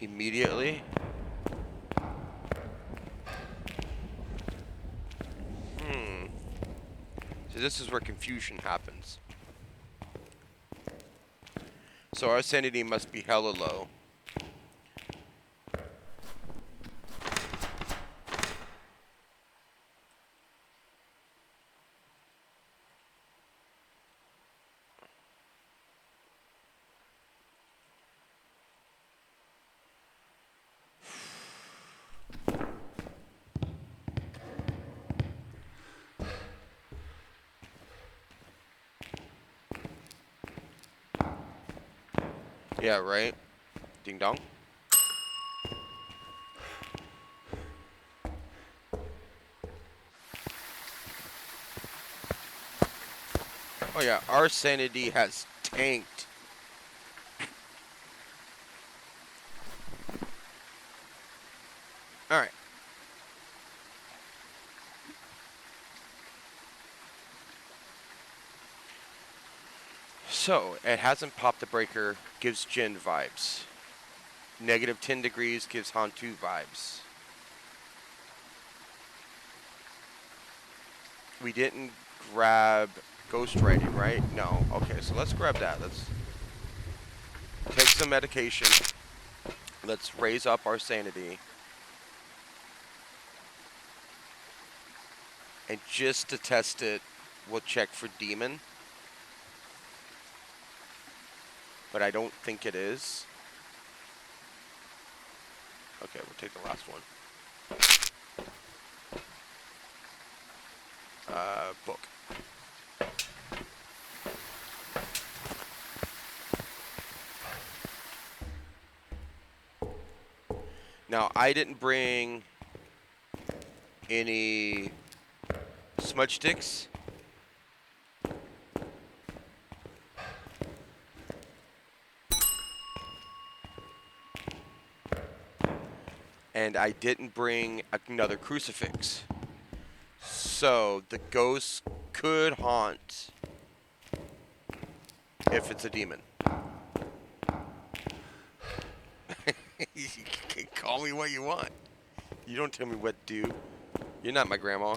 Immediately. So this is where confusion happens. So our sanity must be hella low. Yeah, right? Ding dong. Oh yeah, our sanity has tanked. Alright. So, it hasn't popped the breaker, gives Jin vibes. Negative 10 degrees gives Hantu vibes. We didn't grab ghost writing, right? No. Okay, so let's grab that. Let's take some medication. Let's raise up our sanity. And just to test it, we'll check for demon. But I don't think it is. Okay, we'll take the last one. Book. Now, I didn't bring any smudge sticks. And I didn't bring another crucifix. So, the ghost could haunt if it's a demon. You can call me what you want. You don't tell me what to do. You're not my grandma.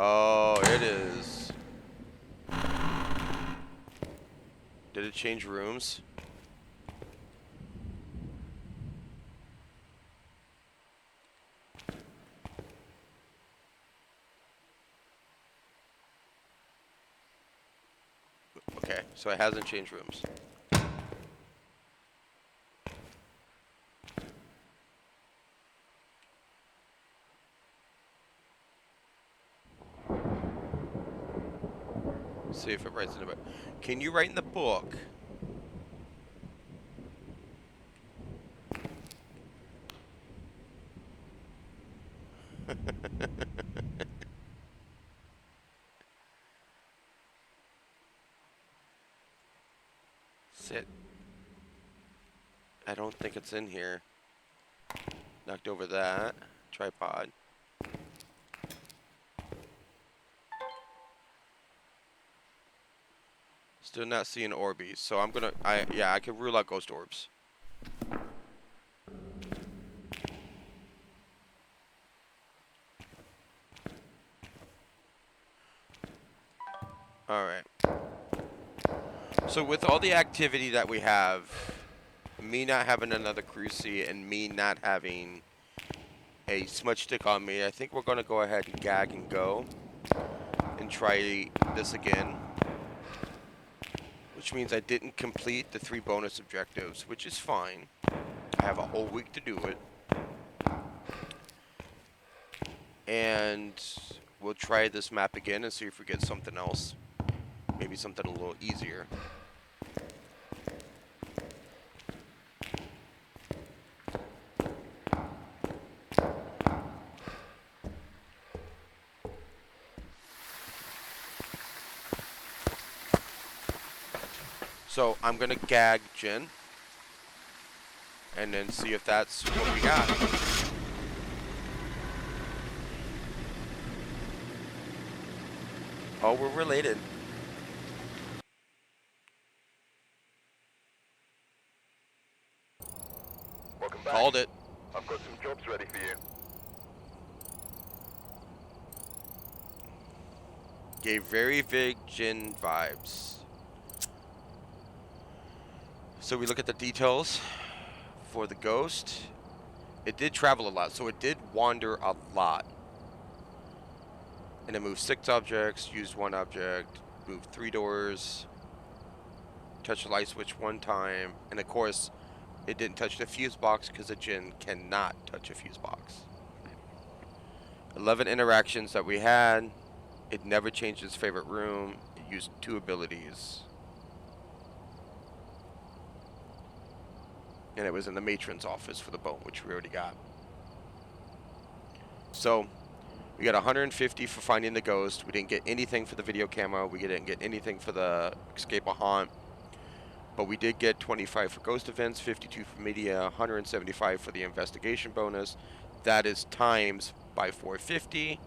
Oh, it is. Did it change rooms? Okay, so it hasn't changed rooms. See if it writes in the book. Can you write in the book? Sit. I don't think it's in here. Knocked over that. Tripod. Still not seeing Orbeez, so I'm gonna, I can rule out ghost orbs. Alright. So with all the activity that we have, me not having another cruci and me not having a smudge stick on me, I think we're gonna go ahead and gag and go and try this again. Which means I didn't complete the 3 bonus objectives, which is fine. I have a whole week to do it. And we'll try this map again and see if we get something else. Maybe something a little easier. So I'm gonna gag Jin. And then see if that's what we got. Oh, we're related. Welcome back. Called it. I've got some jobs ready for you. Gave very vague Jin vibes. So we look at the details for the ghost. It did travel a lot, so it did wander a lot. And it moved 6 objects, used 1 object, moved 3 doors, touched the light switch 1 time, and of course, It didn't touch the fuse box because a Jinn cannot touch a fuse box. 11 interactions that we had. It never changed its favorite room. It used 2 abilities. And it was in the matron's office for the bone, which we already got. So, we got 150 for finding the ghost. We didn't get anything for the video camera. We didn't get anything for the escape a haunt. But we did get 25 for ghost events, 52 for media, 175 for the investigation bonus. That is times by 450.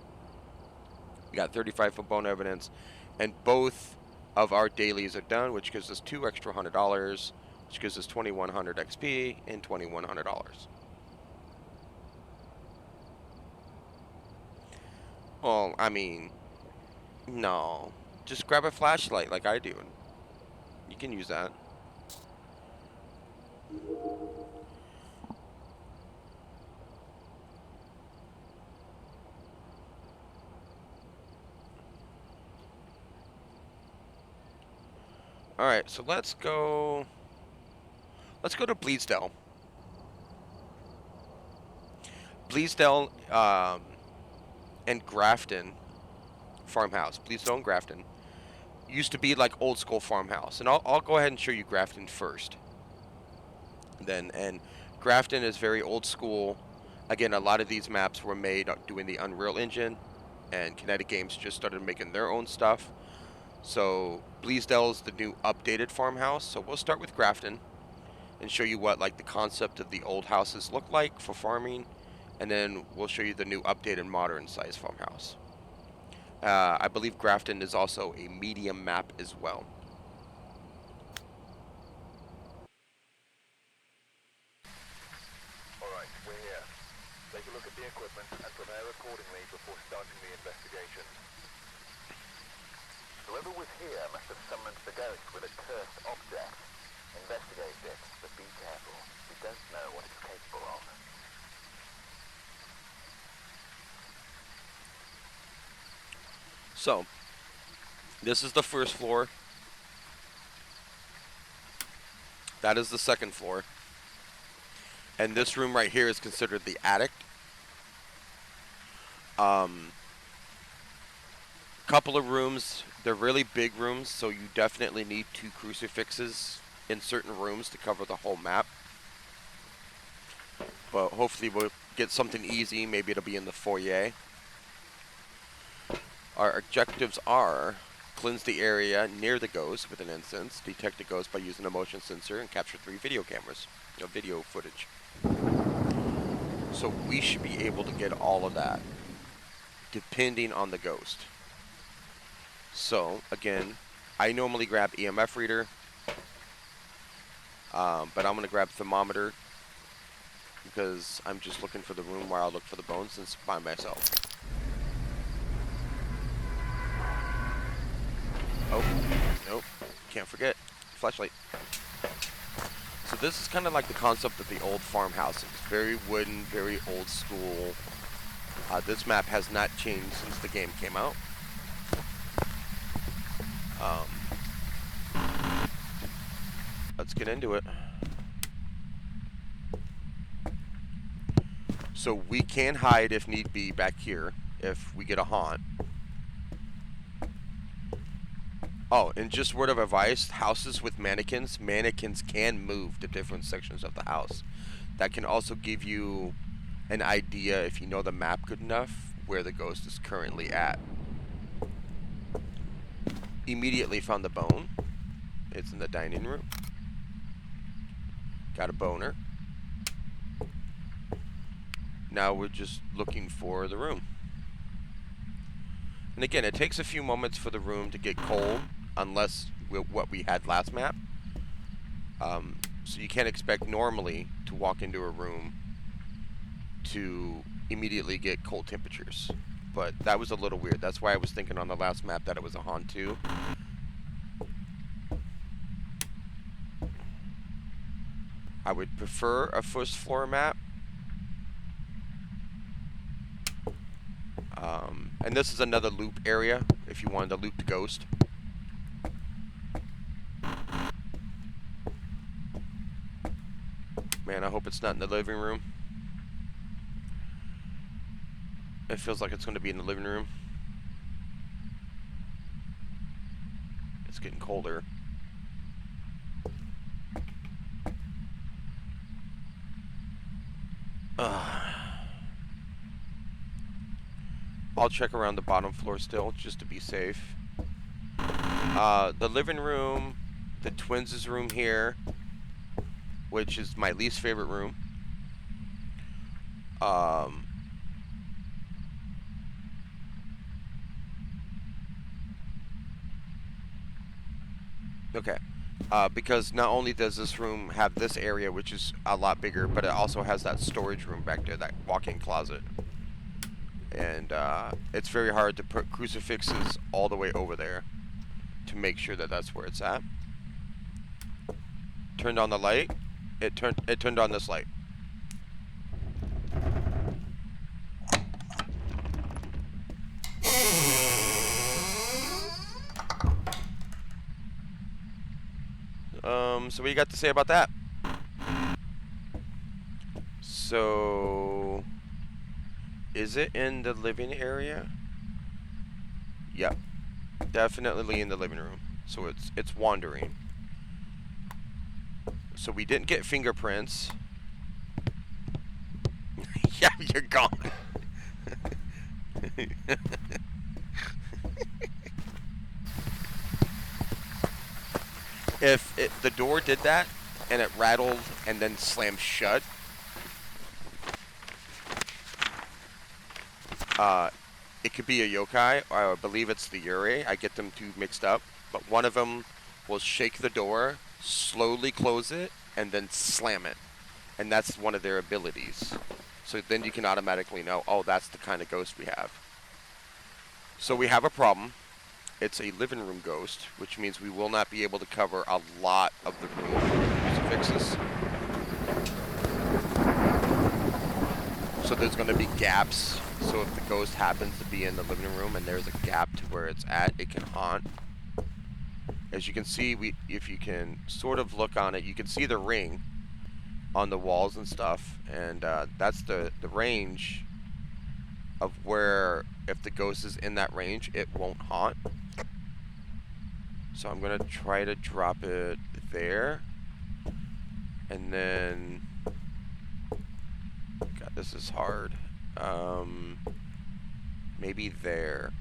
We got 35 for bone evidence. And both of our dailies are done, which gives us 2 extra $100, which gives us 2,100 XP and $2,100. Well, I mean, no. Just grab a flashlight like I do. You can use that. Alright, so let's go to Bleasdale. Bleasdale and Grafton farmhouse. Bleasdale and Grafton used to be like old school farmhouse. And I'll go ahead and show you Grafton first. And Grafton is very old school. Again, a lot of these maps were made doing the Unreal Engine, and Kinetic Games just started making their own stuff. So Bleasdale is the new updated farmhouse. So we'll start with Grafton and show you what like the concept of the old houses look like for farming, and then we'll show you the new updated modern size farmhouse. I believe Grafton is also a medium map as well. Alright, we're here. Take a look at the equipment and prepare accordingly before starting the investigation. Whoever was here must have summoned the ghost with a cursed object. Investigate it, but be careful. We don't know what it's capable of. So, this is the first floor. That is the second floor. And this room right here is considered the attic. Couple of rooms, they're really big rooms, so you definitely need 2 crucifixes in certain rooms to cover the whole map. But hopefully we'll get something easy, maybe it'll be in the foyer. Our objectives are cleanse the area near the ghost with an instance, detect the ghost by using a motion sensor, and capture 3 video cameras, video footage. So we should be able to get all of that, depending on the ghost. So, again, I normally grab EMF reader, but I'm going to grab thermometer, because I'm just looking for the room where I'll look for the bones since by myself. Oh, nope, can't forget, flashlight. So this is kind of like the concept of the old farmhouse. It's very wooden, very old school. This map has not changed since the game came out. Let's get into it. So we can hide if need be back here if we get a haunt. Oh, and just word of advice, houses with mannequins can move to different sections of the house. That can also give you an idea, if you know the map good enough, where the ghost is currently at. Immediately found the bone. It's in the dining room. Got a boner. Now we're just looking for the room. And again, it takes a few moments for the room to get cold, unless what we had last map. So you can't expect normally to walk into a room to immediately get cold temperatures. But that was a little weird. That's why I was thinking on the last map that it was a haunt too. I would prefer a first floor map. And this is another loop area if you wanted to loop the ghost. hope it's not in the living room. It feels like it's going to be in the living room. It's getting colder. I'll check around the bottom floor still, just to be safe. The living room, the twins' room here, which is my least favorite room. Okay. Because not only does this room have this area, which is a lot bigger, but it also has that storage room back there, that walk-in closet. And it's very hard to put crucifixes all the way over there to make sure that that's where it's at. Turned on the light. It turned on this light. So what you got to say about that? So, is it in the living area? Yep, definitely in the living room. So it's wandering. So we didn't get fingerprints. Yeah, you're gone. If the door did that and it rattled and then slammed shut, it could be a yokai, or I believe it's the yurei. I get them two mixed up, but one of them will shake the door, slowly close it, and then slam it, and that's one of their abilities. So then you can automatically know, oh, that's the kind of ghost we have. So we have a problem. It's a living room ghost, which means we will not be able to cover a lot of the room with crucifixes. So there's going to be gaps. So if the ghost happens to be in the living room and there's a gap to where it's at, it can haunt. As you can see, if you can sort of look on it, you can see the ring on the walls and stuff. And that's the range of where, if the ghost is in that range, it won't haunt. So I'm going to try to drop it there. And then... God, this is hard. Maybe there.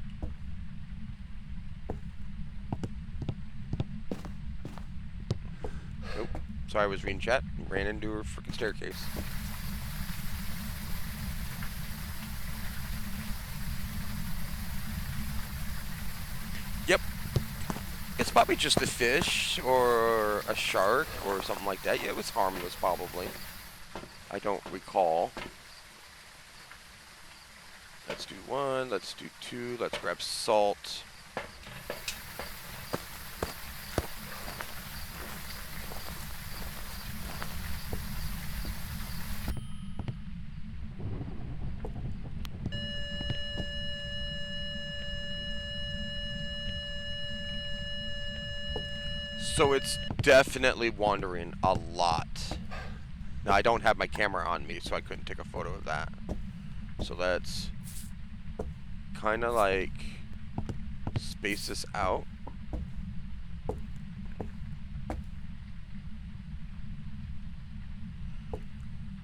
Nope. Sorry, I was reading chat and ran into her freaking staircase. Yep. It's probably just a fish or a shark or something like that. Yeah, it was harmless probably. I don't recall. Let's do one, let's do two, let's grab salt. So it's definitely wandering a lot. Now I don't have my camera on me, so I couldn't take a photo of that. So let's kind of like space this out.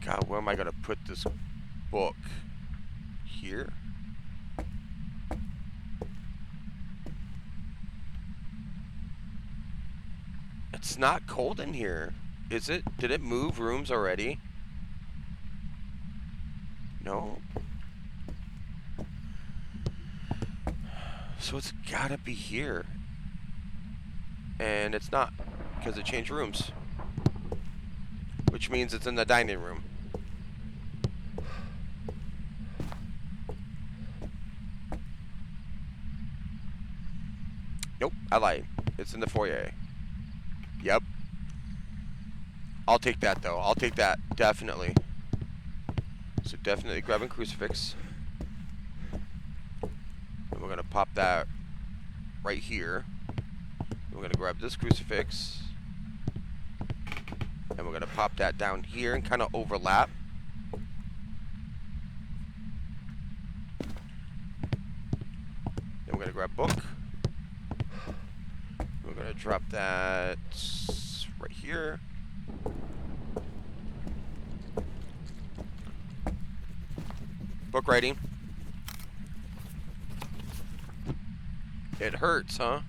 God, where am I gonna put this book? Here? It's not cold in here, is it? Did it move rooms already? No. So it's gotta be here. And it's not, because it changed rooms. Which means it's in the dining room. Nope, I lied. It's in the foyer. Yep. I'll take that though. I'll take that, definitely. So definitely grabbing crucifix. And we're gonna pop that right here. We're gonna grab this crucifix. And we're going to pop that down here and kind of overlap. Then we're going to grab book. We're going to drop that right here. Book writing. It hurts, huh?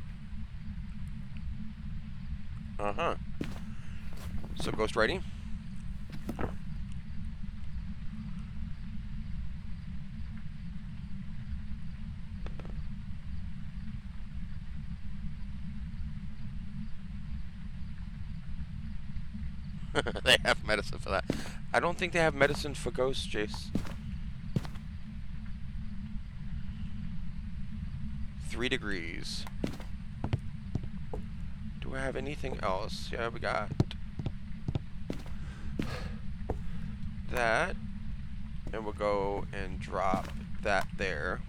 Uh-huh. So ghost writing. They have medicine for that. I don't think they have medicine for ghosts, Jace. 3 degrees. Do I have anything else? Yeah, we got that. And we'll go and drop that there.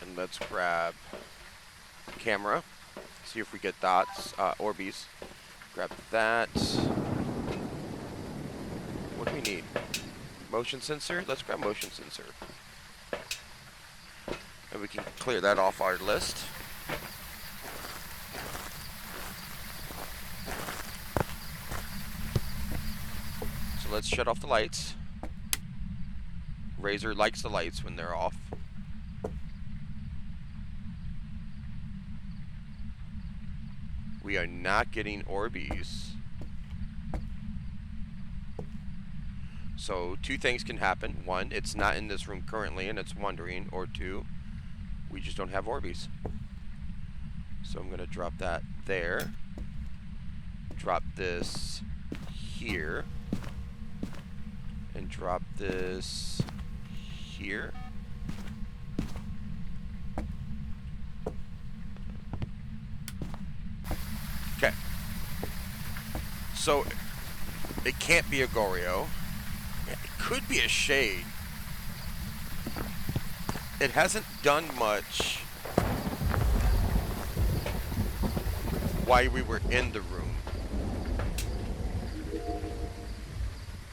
And let's grab camera. See if we get dots, Orbeez. Grab that. What do we need? Motion sensor? Let's grab motion sensor. And we can clear that off our list. So let's shut off the lights. Razor likes the lights when they're off. We are not getting Orbeez. So 2 things can happen. 1, it's not in this room currently and it's wandering. Or 2, we just don't have Orbeez. So I'm going to drop that there. Drop this here. And drop this here. Okay. So it can't be a Goryo. It could be a shade. It hasn't done much while we were in the room.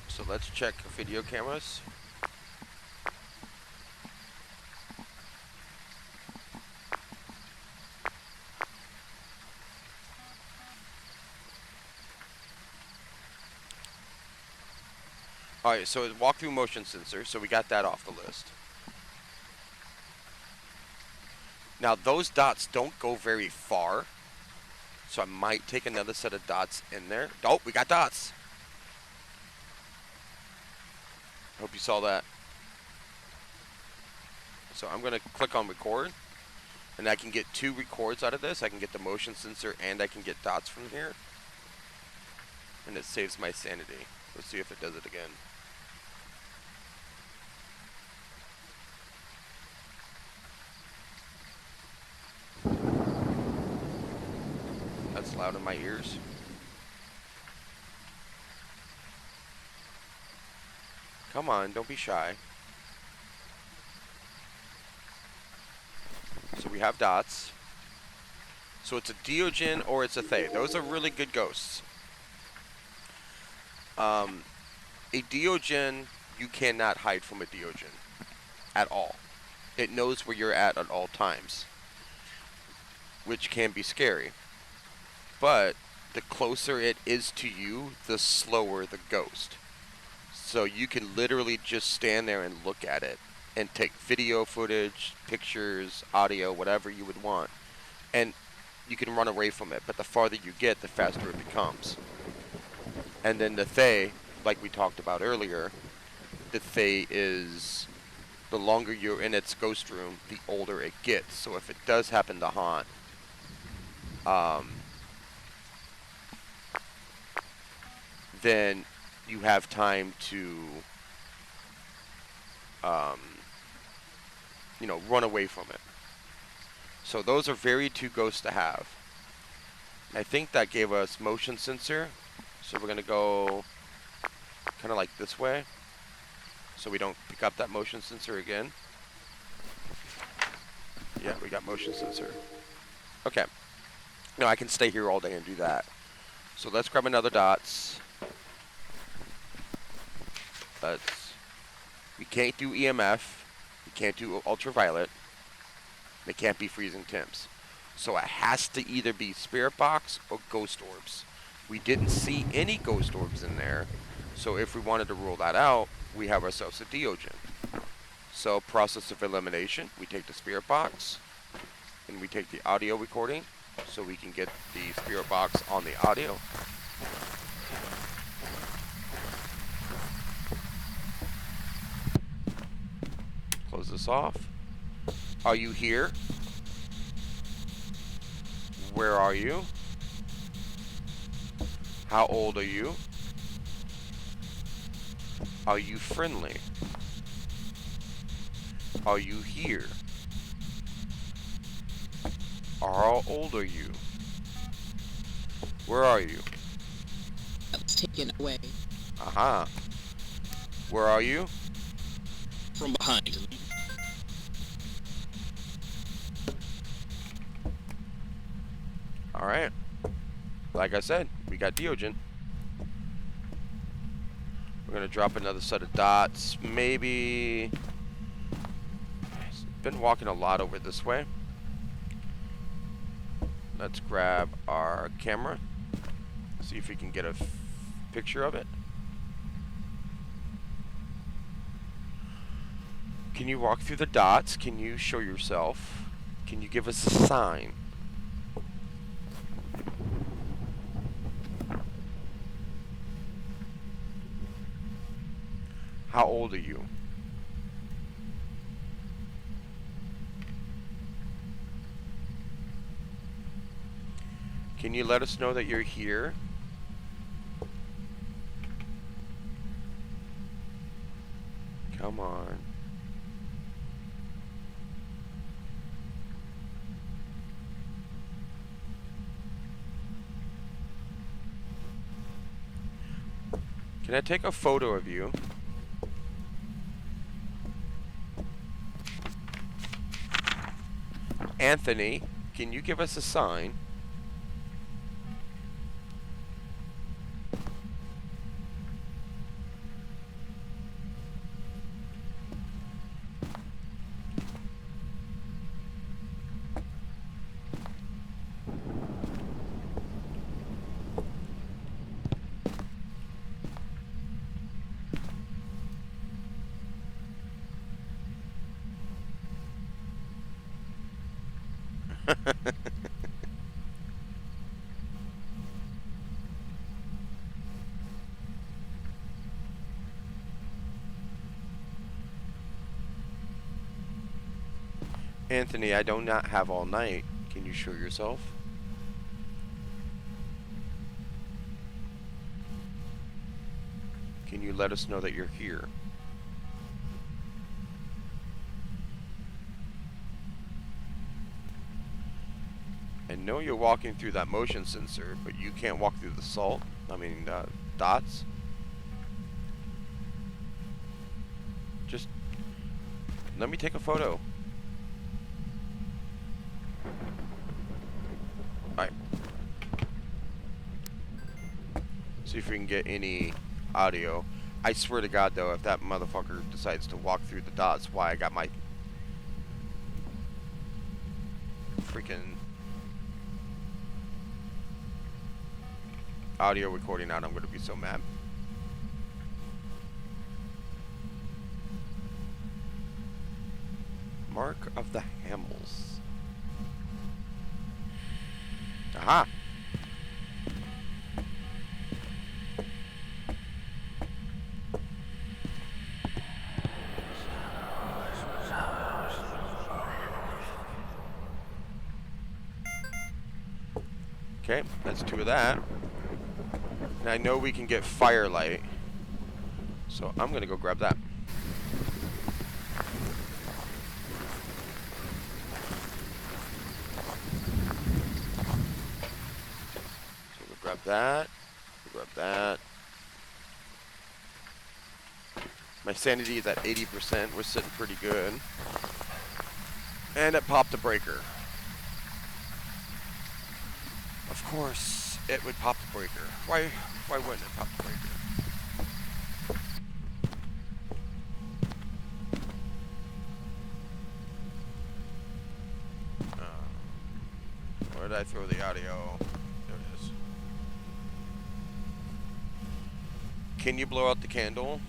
So let's check video cameras. Alright, so it's walkthrough motion sensor, so we got that off the list. Now those dots don't go very far, so I might take another set of dots in there. Oh, we got dots! Hope you saw that. So I'm going to click on record, and I can get 2 records out of this. I can get the motion sensor and I can get dots from here. And it saves my sanity. Let's see if it does it again. That's loud in my ears. Come on, don't be shy. So we have dots. So it's a Deogen or it's a Thay. Those are really good ghosts. A Deogen, you cannot hide from a Deogen at all. It knows where you're at all times, which can be scary. But the closer it is to you, the slower the ghost. So you can literally just stand there and look at it and take video footage, pictures, audio, whatever you would want. And you can run away from it, but the farther you get, the faster it becomes. And then the Thay, like we talked about earlier, the Thay is, the longer you're in its ghost room, the older it gets. So if it does happen to haunt, then you have time to, you know, run away from it. So those are very 2 ghosts to have. I think that gave us motion sensor. So we're going to go kind of like this way, so we don't pick up that motion sensor again. Yeah, we got motion sensor. Okay. Now I can stay here all day and do that. So let's grab another dots. Let's. We can't do EMF. We can't do ultraviolet. They can't be freezing temps. So it has to either be spirit box or ghost orbs. We didn't see any ghost orbs in there. So if we wanted to rule that out, we have ourselves a Diogen. So process of elimination, we take the spirit box and we take the audio recording so we can get the spirit box on the audio. Close this off. Are you here? Where are you? How old are you? Are you friendly? Are you here? How old are you? Where are you? I was taken away Aha. Where are you? from behind. Alright. Like I said, we got Diogen. We're going to drop another set of dots. Maybe... Been walking a lot over this way. Let's grab our camera. See if we can get a picture of it. Can you walk through the dots? Can you show yourself? Can you give us a sign? How old are you? Can you let us know that you're here? Come on. Can I take a photo of you? Anthony, can you give us a sign? Anthony, I do not have all night. Can you show yourself? Can you let us know that you're here? I know you're walking through that motion sensor, but you can't walk through the salt. Dots. Just let me take a photo. Alright. See if we can get any audio. I swear to God, though, if that motherfucker decides to walk through the dots, why I got my freaking audio recording out, I'm gonna be so mad. Mark of the Hamels. Aha! Okay, that's 2 of that. And I know we can get firelight, so I'm gonna go grab that. So we'll grab that. We'll grab that. My sanity is at 80%. We're sitting pretty good. And it popped the breaker. Of course, it would pop the breaker. Why wouldn't it pop the breaker? Where did I throw the audio? There it is. Can you blow out the candle?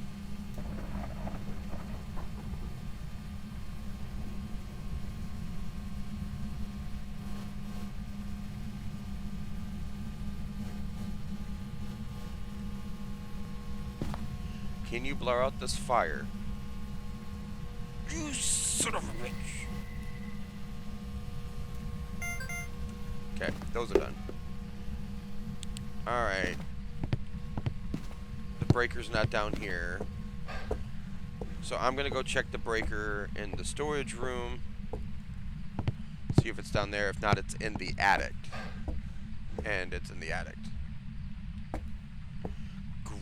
Can you blow out this fire? You son of a bitch. Okay, those are done. Alright. The breaker's not down here. So I'm gonna go check the breaker in the storage room. See if it's down there. If not, it's in the attic. And it's in the attic.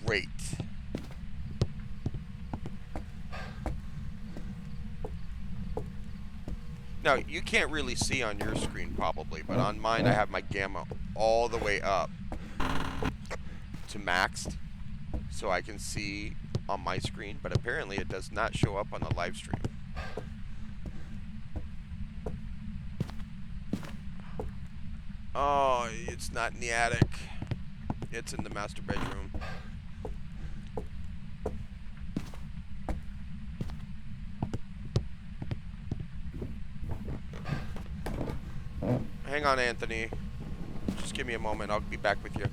Great. Now, you can't really see on your screen probably, but on mine I have my gamma all the way up to maxed, so I can see on my screen, but apparently it does not show up on the live stream. Oh, it's not in the attic. It's in the master bedroom. Hang on, Anthony. Just give me a moment. I'll be back with you.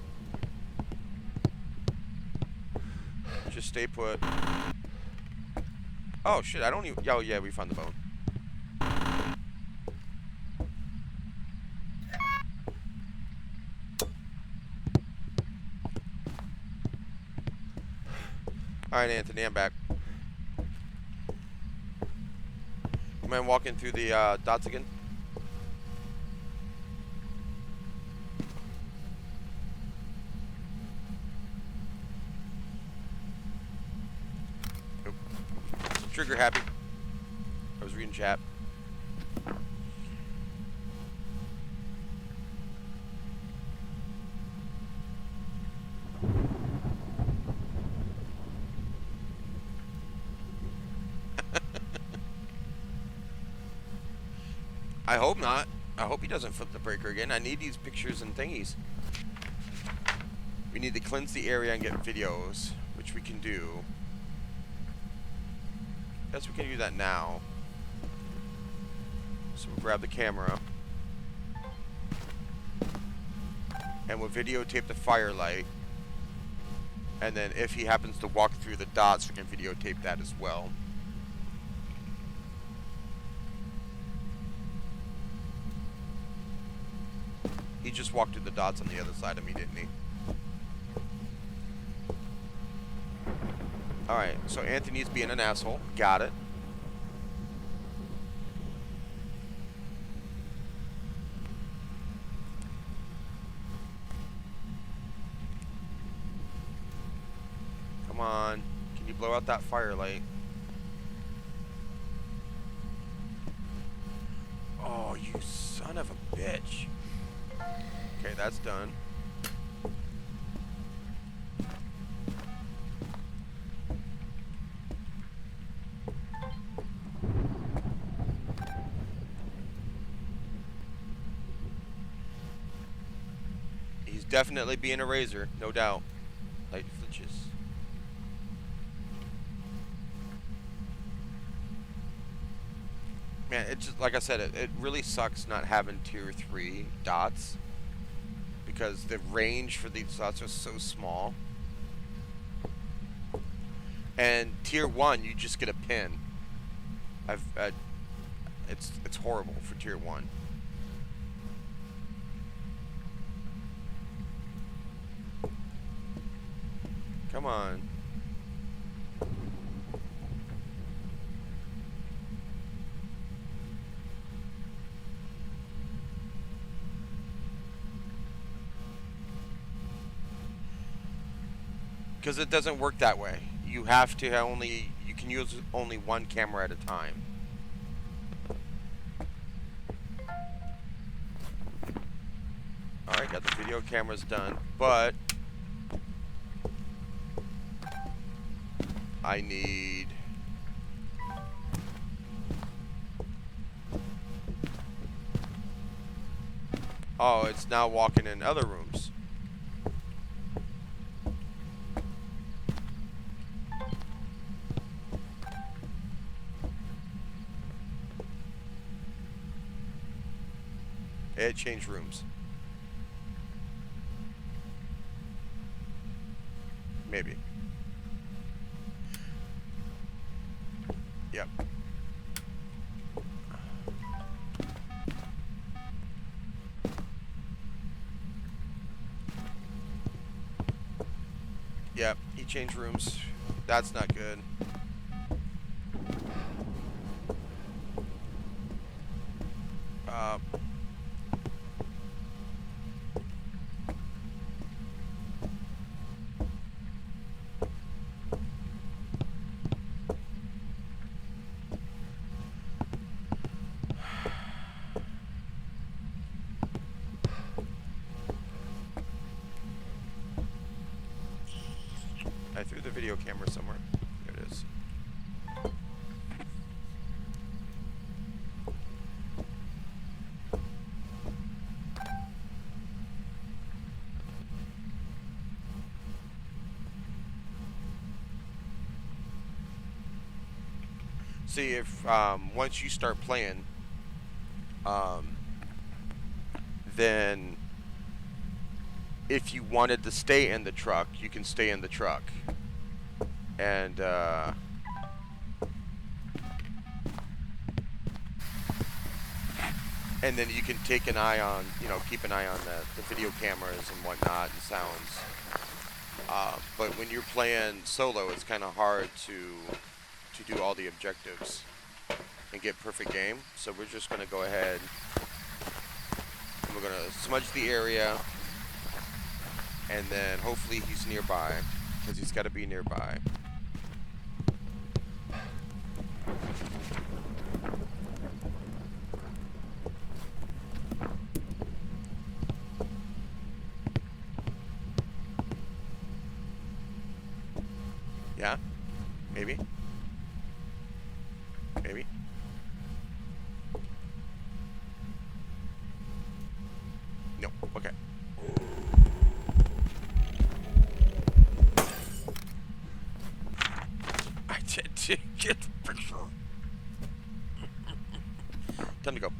Just stay put. Oh, shit. I don't even... Oh, yeah, we found the bone. Alright, Anthony. I'm back. Am I walking through the dots again? Trigger happy. I was reading chat. I hope not. I hope he doesn't flip the breaker again. I need these pictures and thingies. We need to cleanse the area and get videos, which we can do. Guess we can do that now. So we'll grab the camera. And we'll videotape the firelight. And then if he happens to walk through the dots, we can videotape that as well. He just walked through the dots on the other side of me, didn't he? Alright, so Anthony's being an asshole. Got it. Come on. Can you blow out that firelight? Oh, you son of a bitch. Okay, that's done. He's definitely being a razor, no doubt. Light flitches. Man, it just, like I said, it really sucks not having tier 3 dots. Because the range for these dots are so small. And tier 1, you just get a pin. It's horrible for tier 1. Come on. Because it doesn't work that way. You have to you can use only one camera at a time. Alright, got the video cameras done, but I need... Oh, it's now walking in other rooms. It changed rooms. Maybe. Yep. Yep, he changed rooms. That's not good. Uh, I threw the video camera somewhere. There it is. See, if once you start playing, then if you wanted to stay in the truck, you can stay in the truck. And then you can take an eye on, keep an eye on the video cameras and whatnot and sounds. But when you're playing solo, it's kind of hard to do all the objectives and get perfect game. So we're just going to go ahead and we're going to smudge the area, and then hopefully he's nearby, because he's got to be nearby. Yeah? Maybe? Maybe? No. Okay. I did get the picture. Time to go.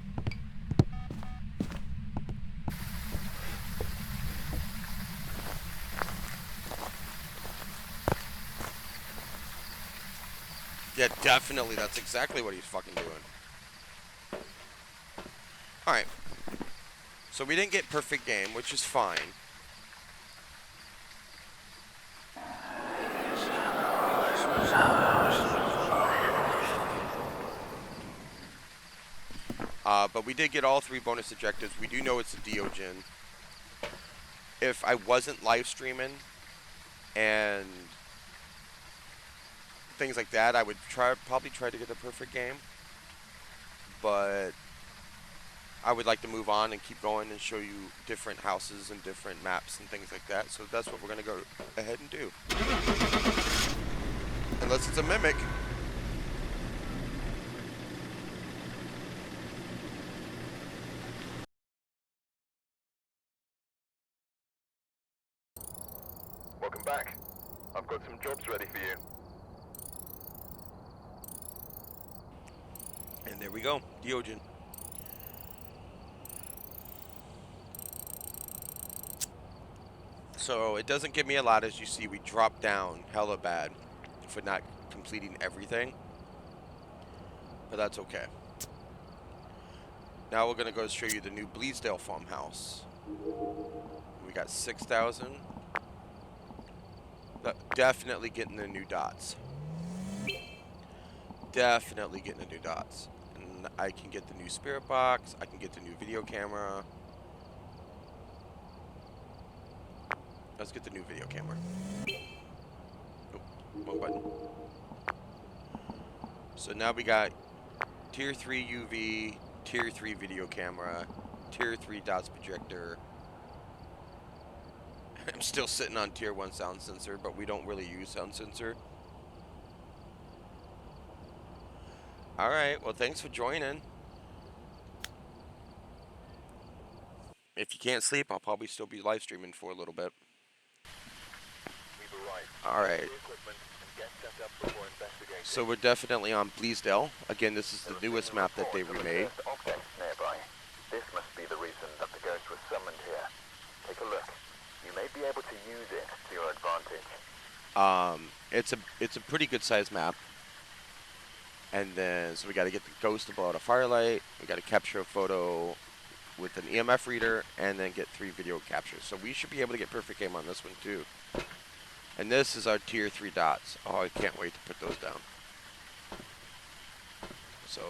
Yeah, definitely. That's exactly what he's fucking doing. Alright. So we didn't get perfect game, which is fine. But we did get all 3 bonus objectives. We do know it's a Diogen. If I wasn't live streaming and things like that, I would probably try to get a perfect game. But I would like to move on and keep going and show you different houses and different maps and things like that. So that's what we're going to go ahead and do. Unless it's a mimic. Welcome back. I've got some jobs ready for you. And there we go. Diogen. So it doesn't give me a lot. As you see, we drop down hella bad for not completing everything. But that's okay. Now we're going to go show you the new Bleasdale farmhouse. We got 6,000. Definitely getting the new dots. Definitely getting the new dots. And I can get the new spirit box. I can get the new video camera. Let's get the new video camera. Oh, wrong button. So now we got tier 3 UV, tier 3 video camera, tier 3 dots projector, I'm still sitting on tier 1 sound sensor, but we don't really use sound sensor. Alright, well thanks for joining. If you can't sleep, I'll probably still be live streaming for a little bit. We've arrived. Alright. Get the equipment and get set up before investigating. So we're definitely on Bleasdale. Again, this is the newest map that they remade. Objects nearby. This must be the reason that the ghost was summoned here. Take a look. You may be able to use it to your advantage. It's a pretty good sized map. And then, so we got to get the ghost to blow out a firelight. We got to capture a photo with an EMF reader, and then get 3 video captures. So we should be able to get perfect aim on this one too. And this is our tier 3 dots. Oh, I can't wait to put those down. So,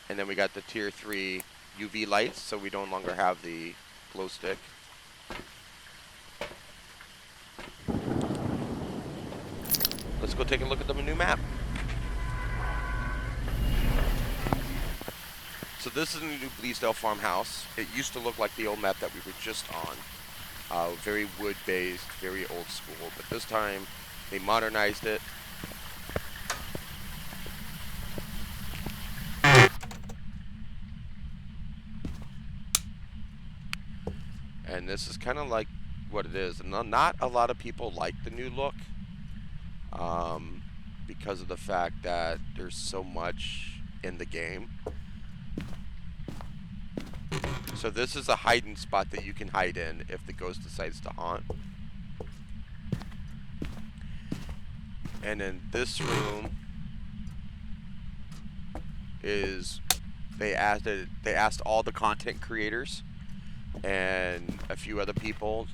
and then we got the tier 3 UV lights, so we no longer have the glow stick. Let's go take a look at the new map. So this is a new Bleasdale farmhouse. It used to look like the old map that we were just on. Very wood-based, very old school. But this time, they modernized it. And this is kind of like what it is. And not a lot of people like the new look. Because of the fact that there's so much in the game. So this is a hiding spot that you can hide in if the ghost decides to haunt. And in this room is they asked all the content creators and a few other people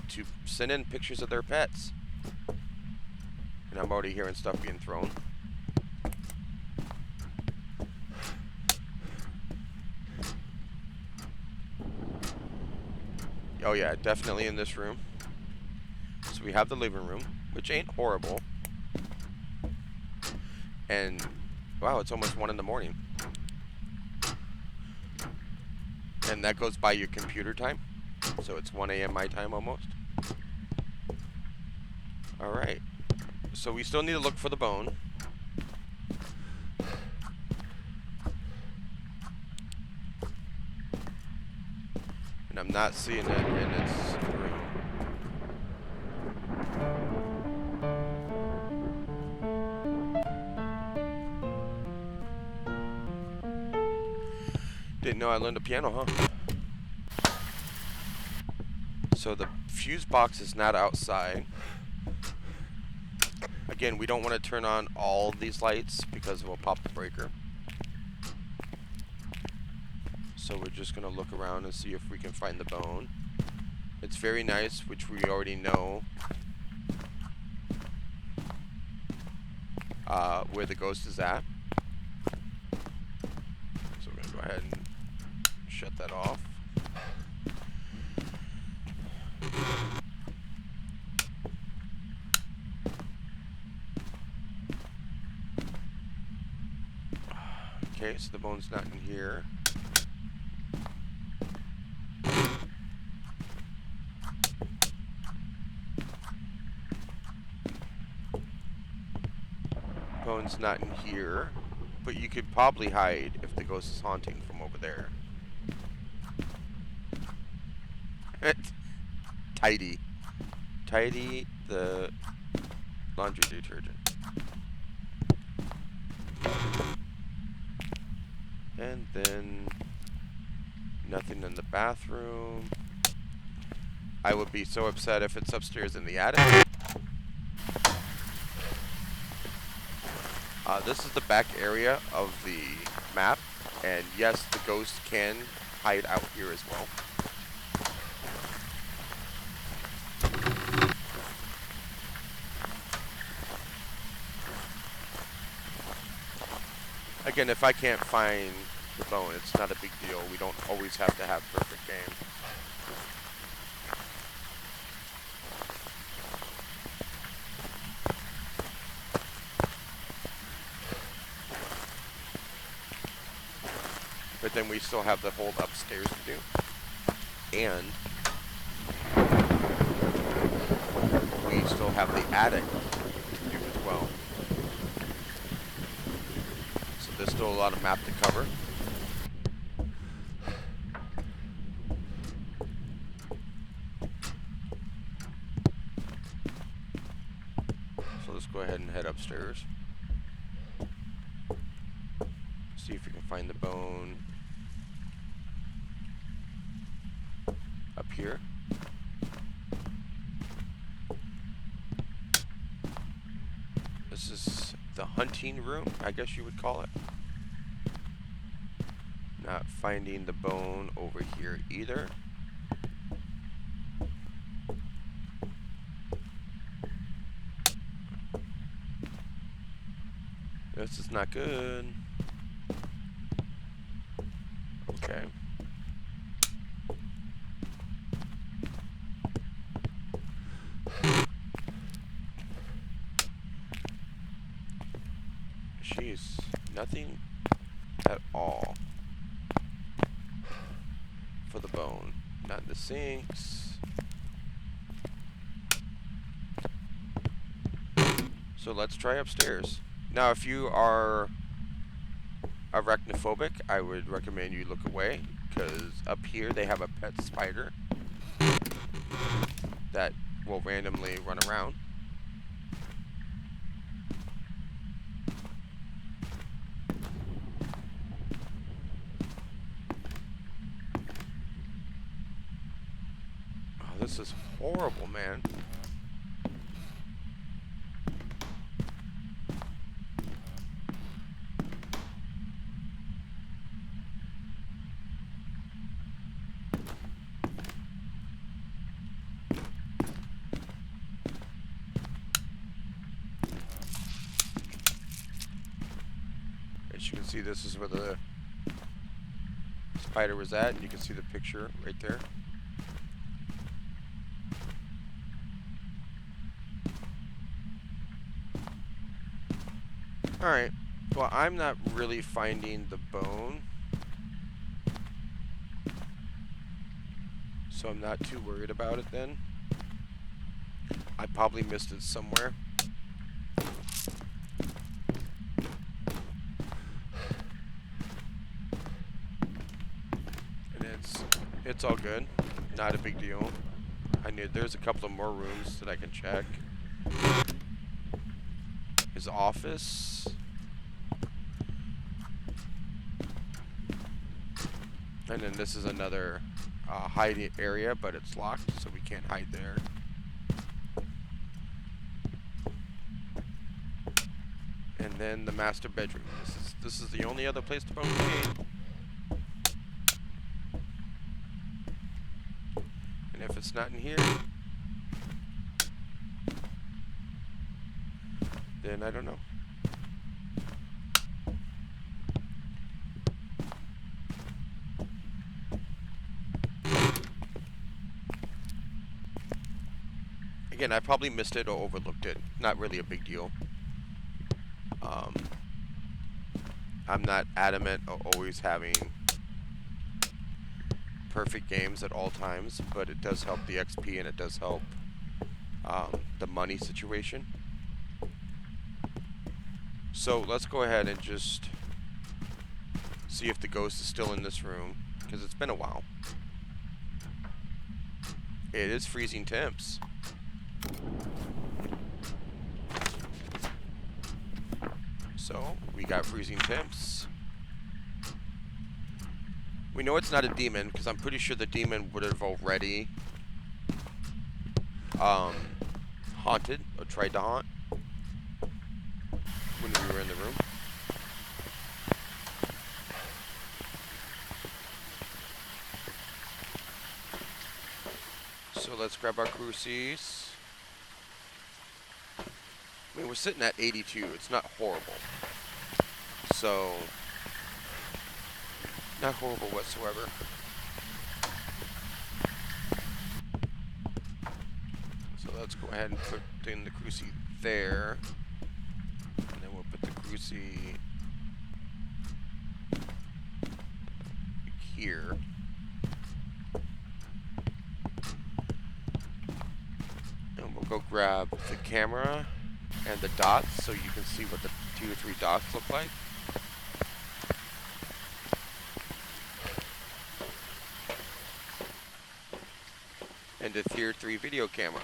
to send in pictures of their pets. And I'm already hearing stuff being thrown. Oh yeah, definitely in this room. So we have the living room, which ain't horrible. And wow, it's almost 1 in the morning. And that goes by your computer time. So it's 1 a.m. my time almost. Alright. So we still need to look for the bone. And I'm not seeing it in its room. Didn't know I learned the piano, huh? So the fuse box is not outside. Again, we don't want to turn on all these lights because it will pop the breaker. So we're just going to look around and see if we can find the bone. It's very nice, which we already know where the ghost is at. So we're going to go ahead and shut that off. Okay, so the bone's not in here. Bone's not in here, but you could probably hide if the ghost is haunting from over there. Tidy. Tidy the laundry detergent. And then nothing in the bathroom. I would be so upset if it's upstairs in the attic. This is the back area of the map, and yes, the ghost can hide out here as well. Again, if I can't find the bone, it's not a big deal. We don't always have to have perfect game. But then we still have the whole upstairs to do. And have the attic to do as well. So there's still a lot of map to cover. So let's go ahead and head upstairs. See if we can find the bone up here. This is the hunting room, I guess you would call it. Not finding the bone over here either. This is not good. Okay. Jeez, nothing at all for the bone. Not in the sinks. So let's try upstairs. Now, if you are arachnophobic, I would recommend you look away, because up here they have a pet spider that will randomly run around. Oh, this is horrible, man. As you can see, this is where the spider was at, and you can see the picture right there. Alright, well, I'm not really finding the bone, so I'm not too worried about it then. I probably missed it somewhere. And it's all good. Not a big deal. I knew there's a couple of more rooms that I can check. His office. And then this is another hiding area, but it's locked, so we can't hide there. And then the master bedroom. This is the only other place the bone can be. And if it's not in here, then I don't know. Again, I probably missed it or overlooked it. Not really a big deal. I'm not adamant of always having perfect games at all times, but it does help the XP and it does help the money situation. So let's go ahead and just see if the ghost is still in this room, because it's been a while. It is freezing temps. So we got freezing temps. We know it's not a demon, because I'm pretty sure the demon would have already haunted or tried to haunt when we were in the room. So let's grab our crucies. I mean, we're sitting at 82. It's not horrible. So, not horrible whatsoever. So let's go ahead and put in the crucie there. And then we'll put the crucie here. And we'll go grab the camera and the dots so you can see what the 2 or 3 dots look like. And the tier 3 video camera.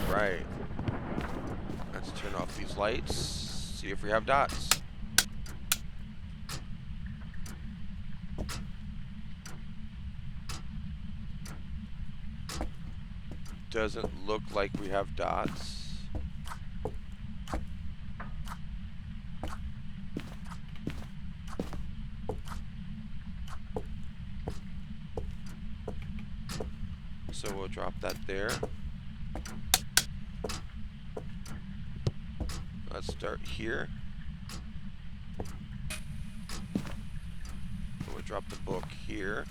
Alright. Let's turn off these lights, see if we have dots. Doesn't look like we have dots. So we'll drop that there. Let's start here. We'll drop the book here.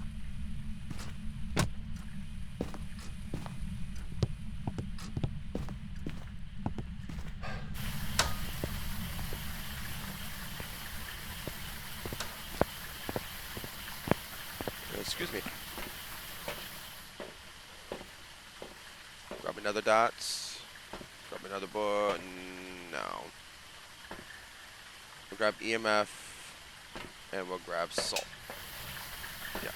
Excuse me. Grab another dots. Grab another book. No. We'll grab EMF. And we'll grab salt. Yeah.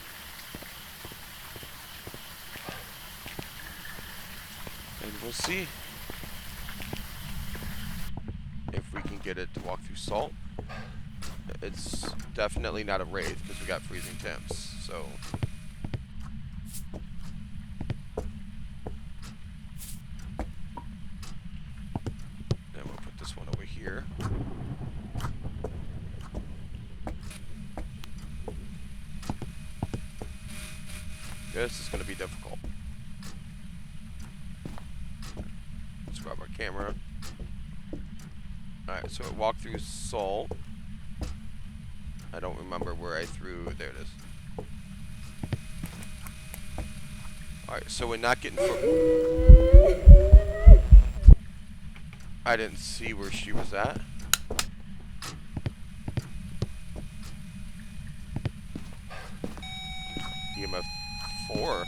And we'll see if we can get it to walk through salt. It's definitely not a wraith because we got freezing temps. So then we'll put this one over here. This is going to be difficult. Let's grab our camera. Alright, so it walked through salt. I don't remember where I threw. There it is. Alright, so we're not getting. I didn't see where she was at. EMF 4.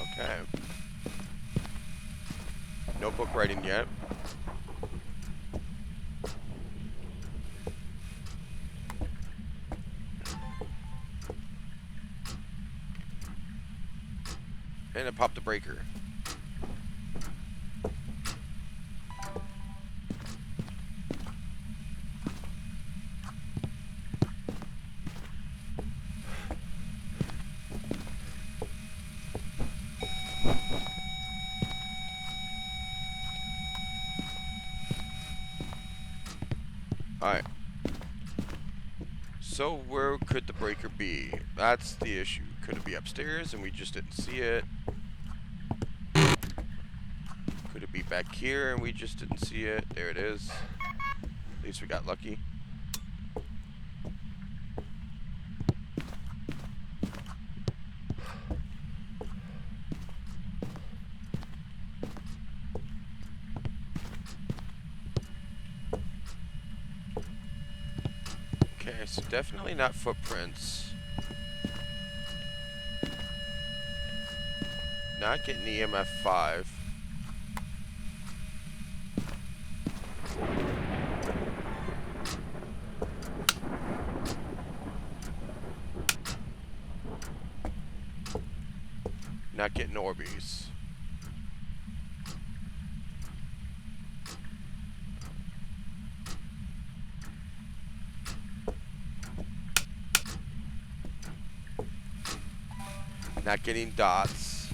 Okay. No book writing yet. And it popped the breaker. Alright. So where could the breaker be? That's the issue. Could it be upstairs and we just didn't see it? Could it be back here and we just didn't see it? There it is. At least we got lucky. Okay, so definitely not footprints. Not getting EMF 5. Not getting Orbeez. Not getting dots.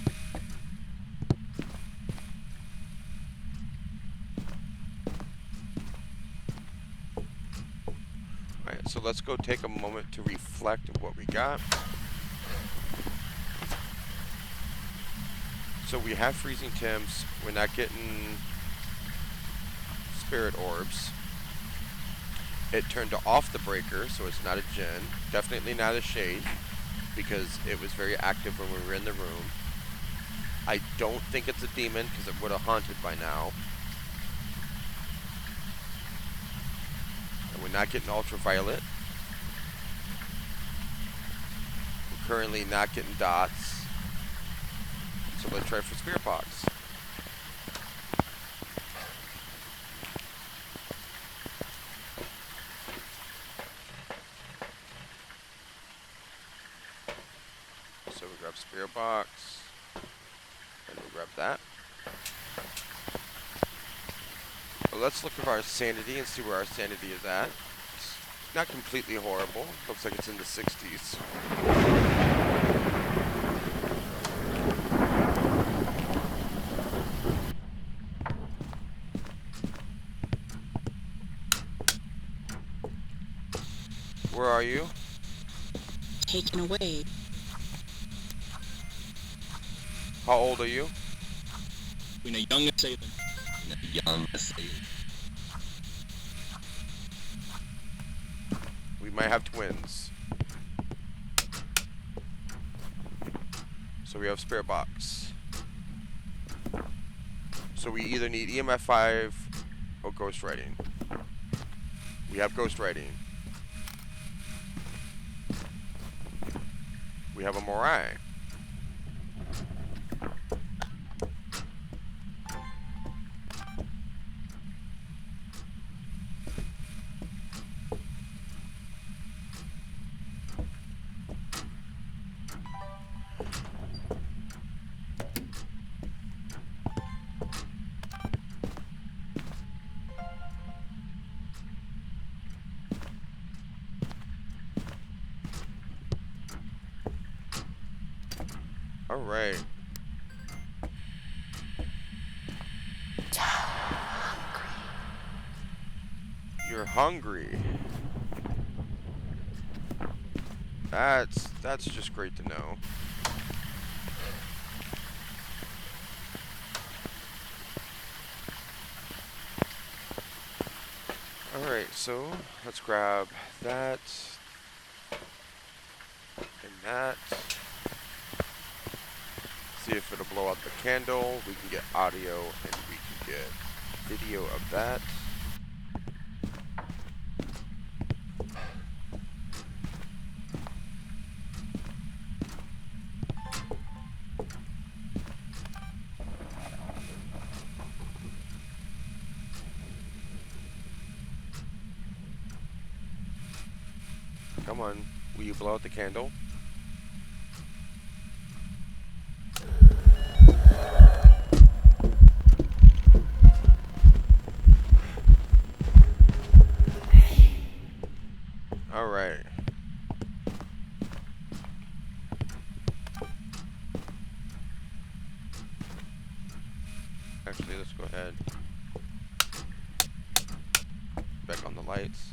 Alright, so let's go take a moment to reflect on what we got. So we have freezing temps. We're not getting spirit orbs. It turned off the breaker, so it's not a Jinn. Definitely not a Shade, because it was very active when we were in the room. I don't think it's a demon, because it would have haunted by now. And we're not getting ultraviolet. We're currently not getting dots. So let's try for spirit box. So we grab spirit box, and we'll grab that. Well, let's look at our sanity and see where our sanity is at. It's not completely horrible. Looks like it's in the 60s. Where are you? Taken away. How old are you? When a young assailant. When a young assailant. We might have twins. So we have spirit box. So we either need EMF 5 or ghost writing. We have ghost writing. We have a Morai. All right. You're hungry. That's just great to know. All right, so let's grab that and that. See if it'll blow out the candle. We can get audio and we can get video of that. Come on, will you blow out the candle? All right. Actually, let's go ahead. Back on the lights.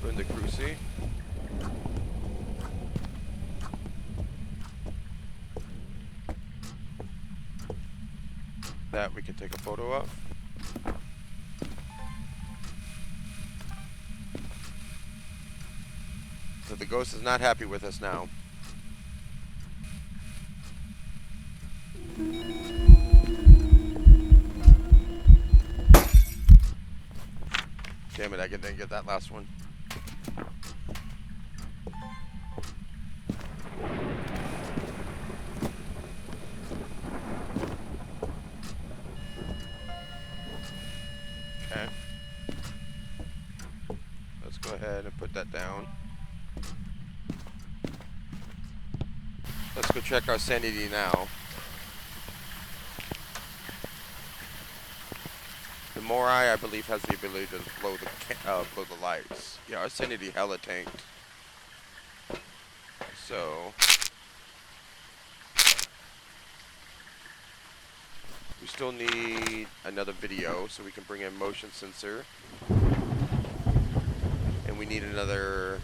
Put in the cruci. That we can take a photo of. So the ghost is not happy with us now. Damn it, I didn't get that last one. Okay. Let's go ahead and put that down. Let's go check our sanity now. The Morai, I believe, has the ability to blow the lights. Yeah, our sanity hella tanked. So we still need another video, so we can bring in motion sensor, and we need another.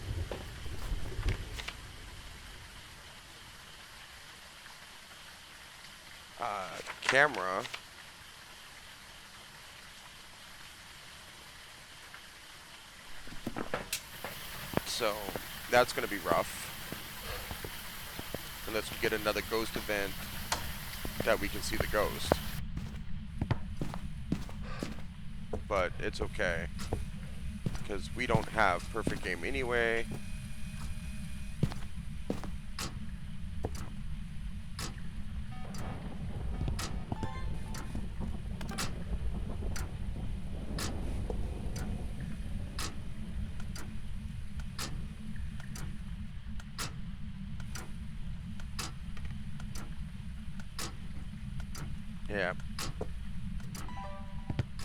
camera. So that's going to be rough. Unless we get another ghost event that we can see the ghost. But it's okay. Because we don't have perfect game anyway. Yeah.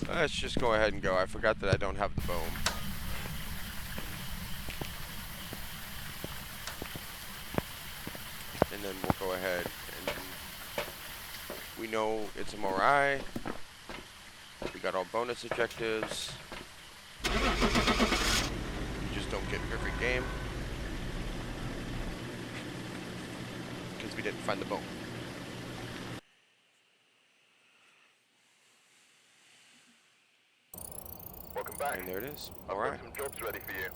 Let's just go ahead and go. I forgot that I don't have the boom. And then we'll go ahead and we know it's a Morai. We got all bonus objectives. We just don't get perfect game. Because we didn't find the boom. Welcome back. And there it is. I've Alright. got some jobs ready for you.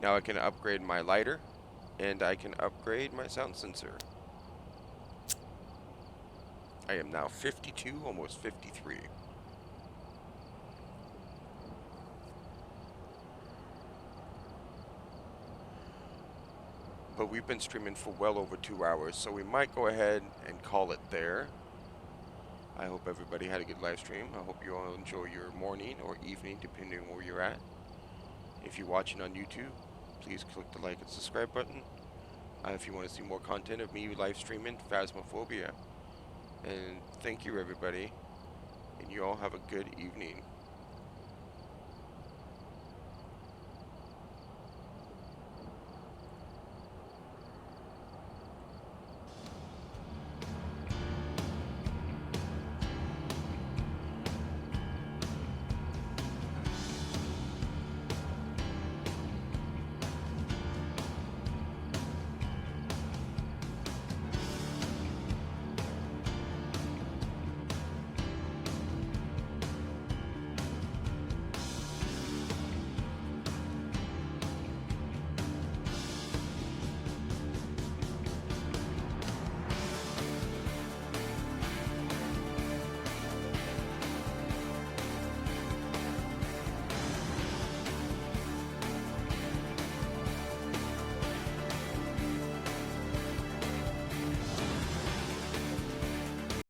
Now I can upgrade my lighter. And I can upgrade my sound sensor. I am now 52, almost 53. But we've been streaming for well over 2 hours, so we might go ahead and call it there. I hope everybody had a good live stream. I hope you all enjoy your morning or evening, depending on where you're at. If you're watching on YouTube, please click the like and subscribe button. If you want to see more content of me live streaming Phasmophobia. And thank you, everybody. And you all have a good evening.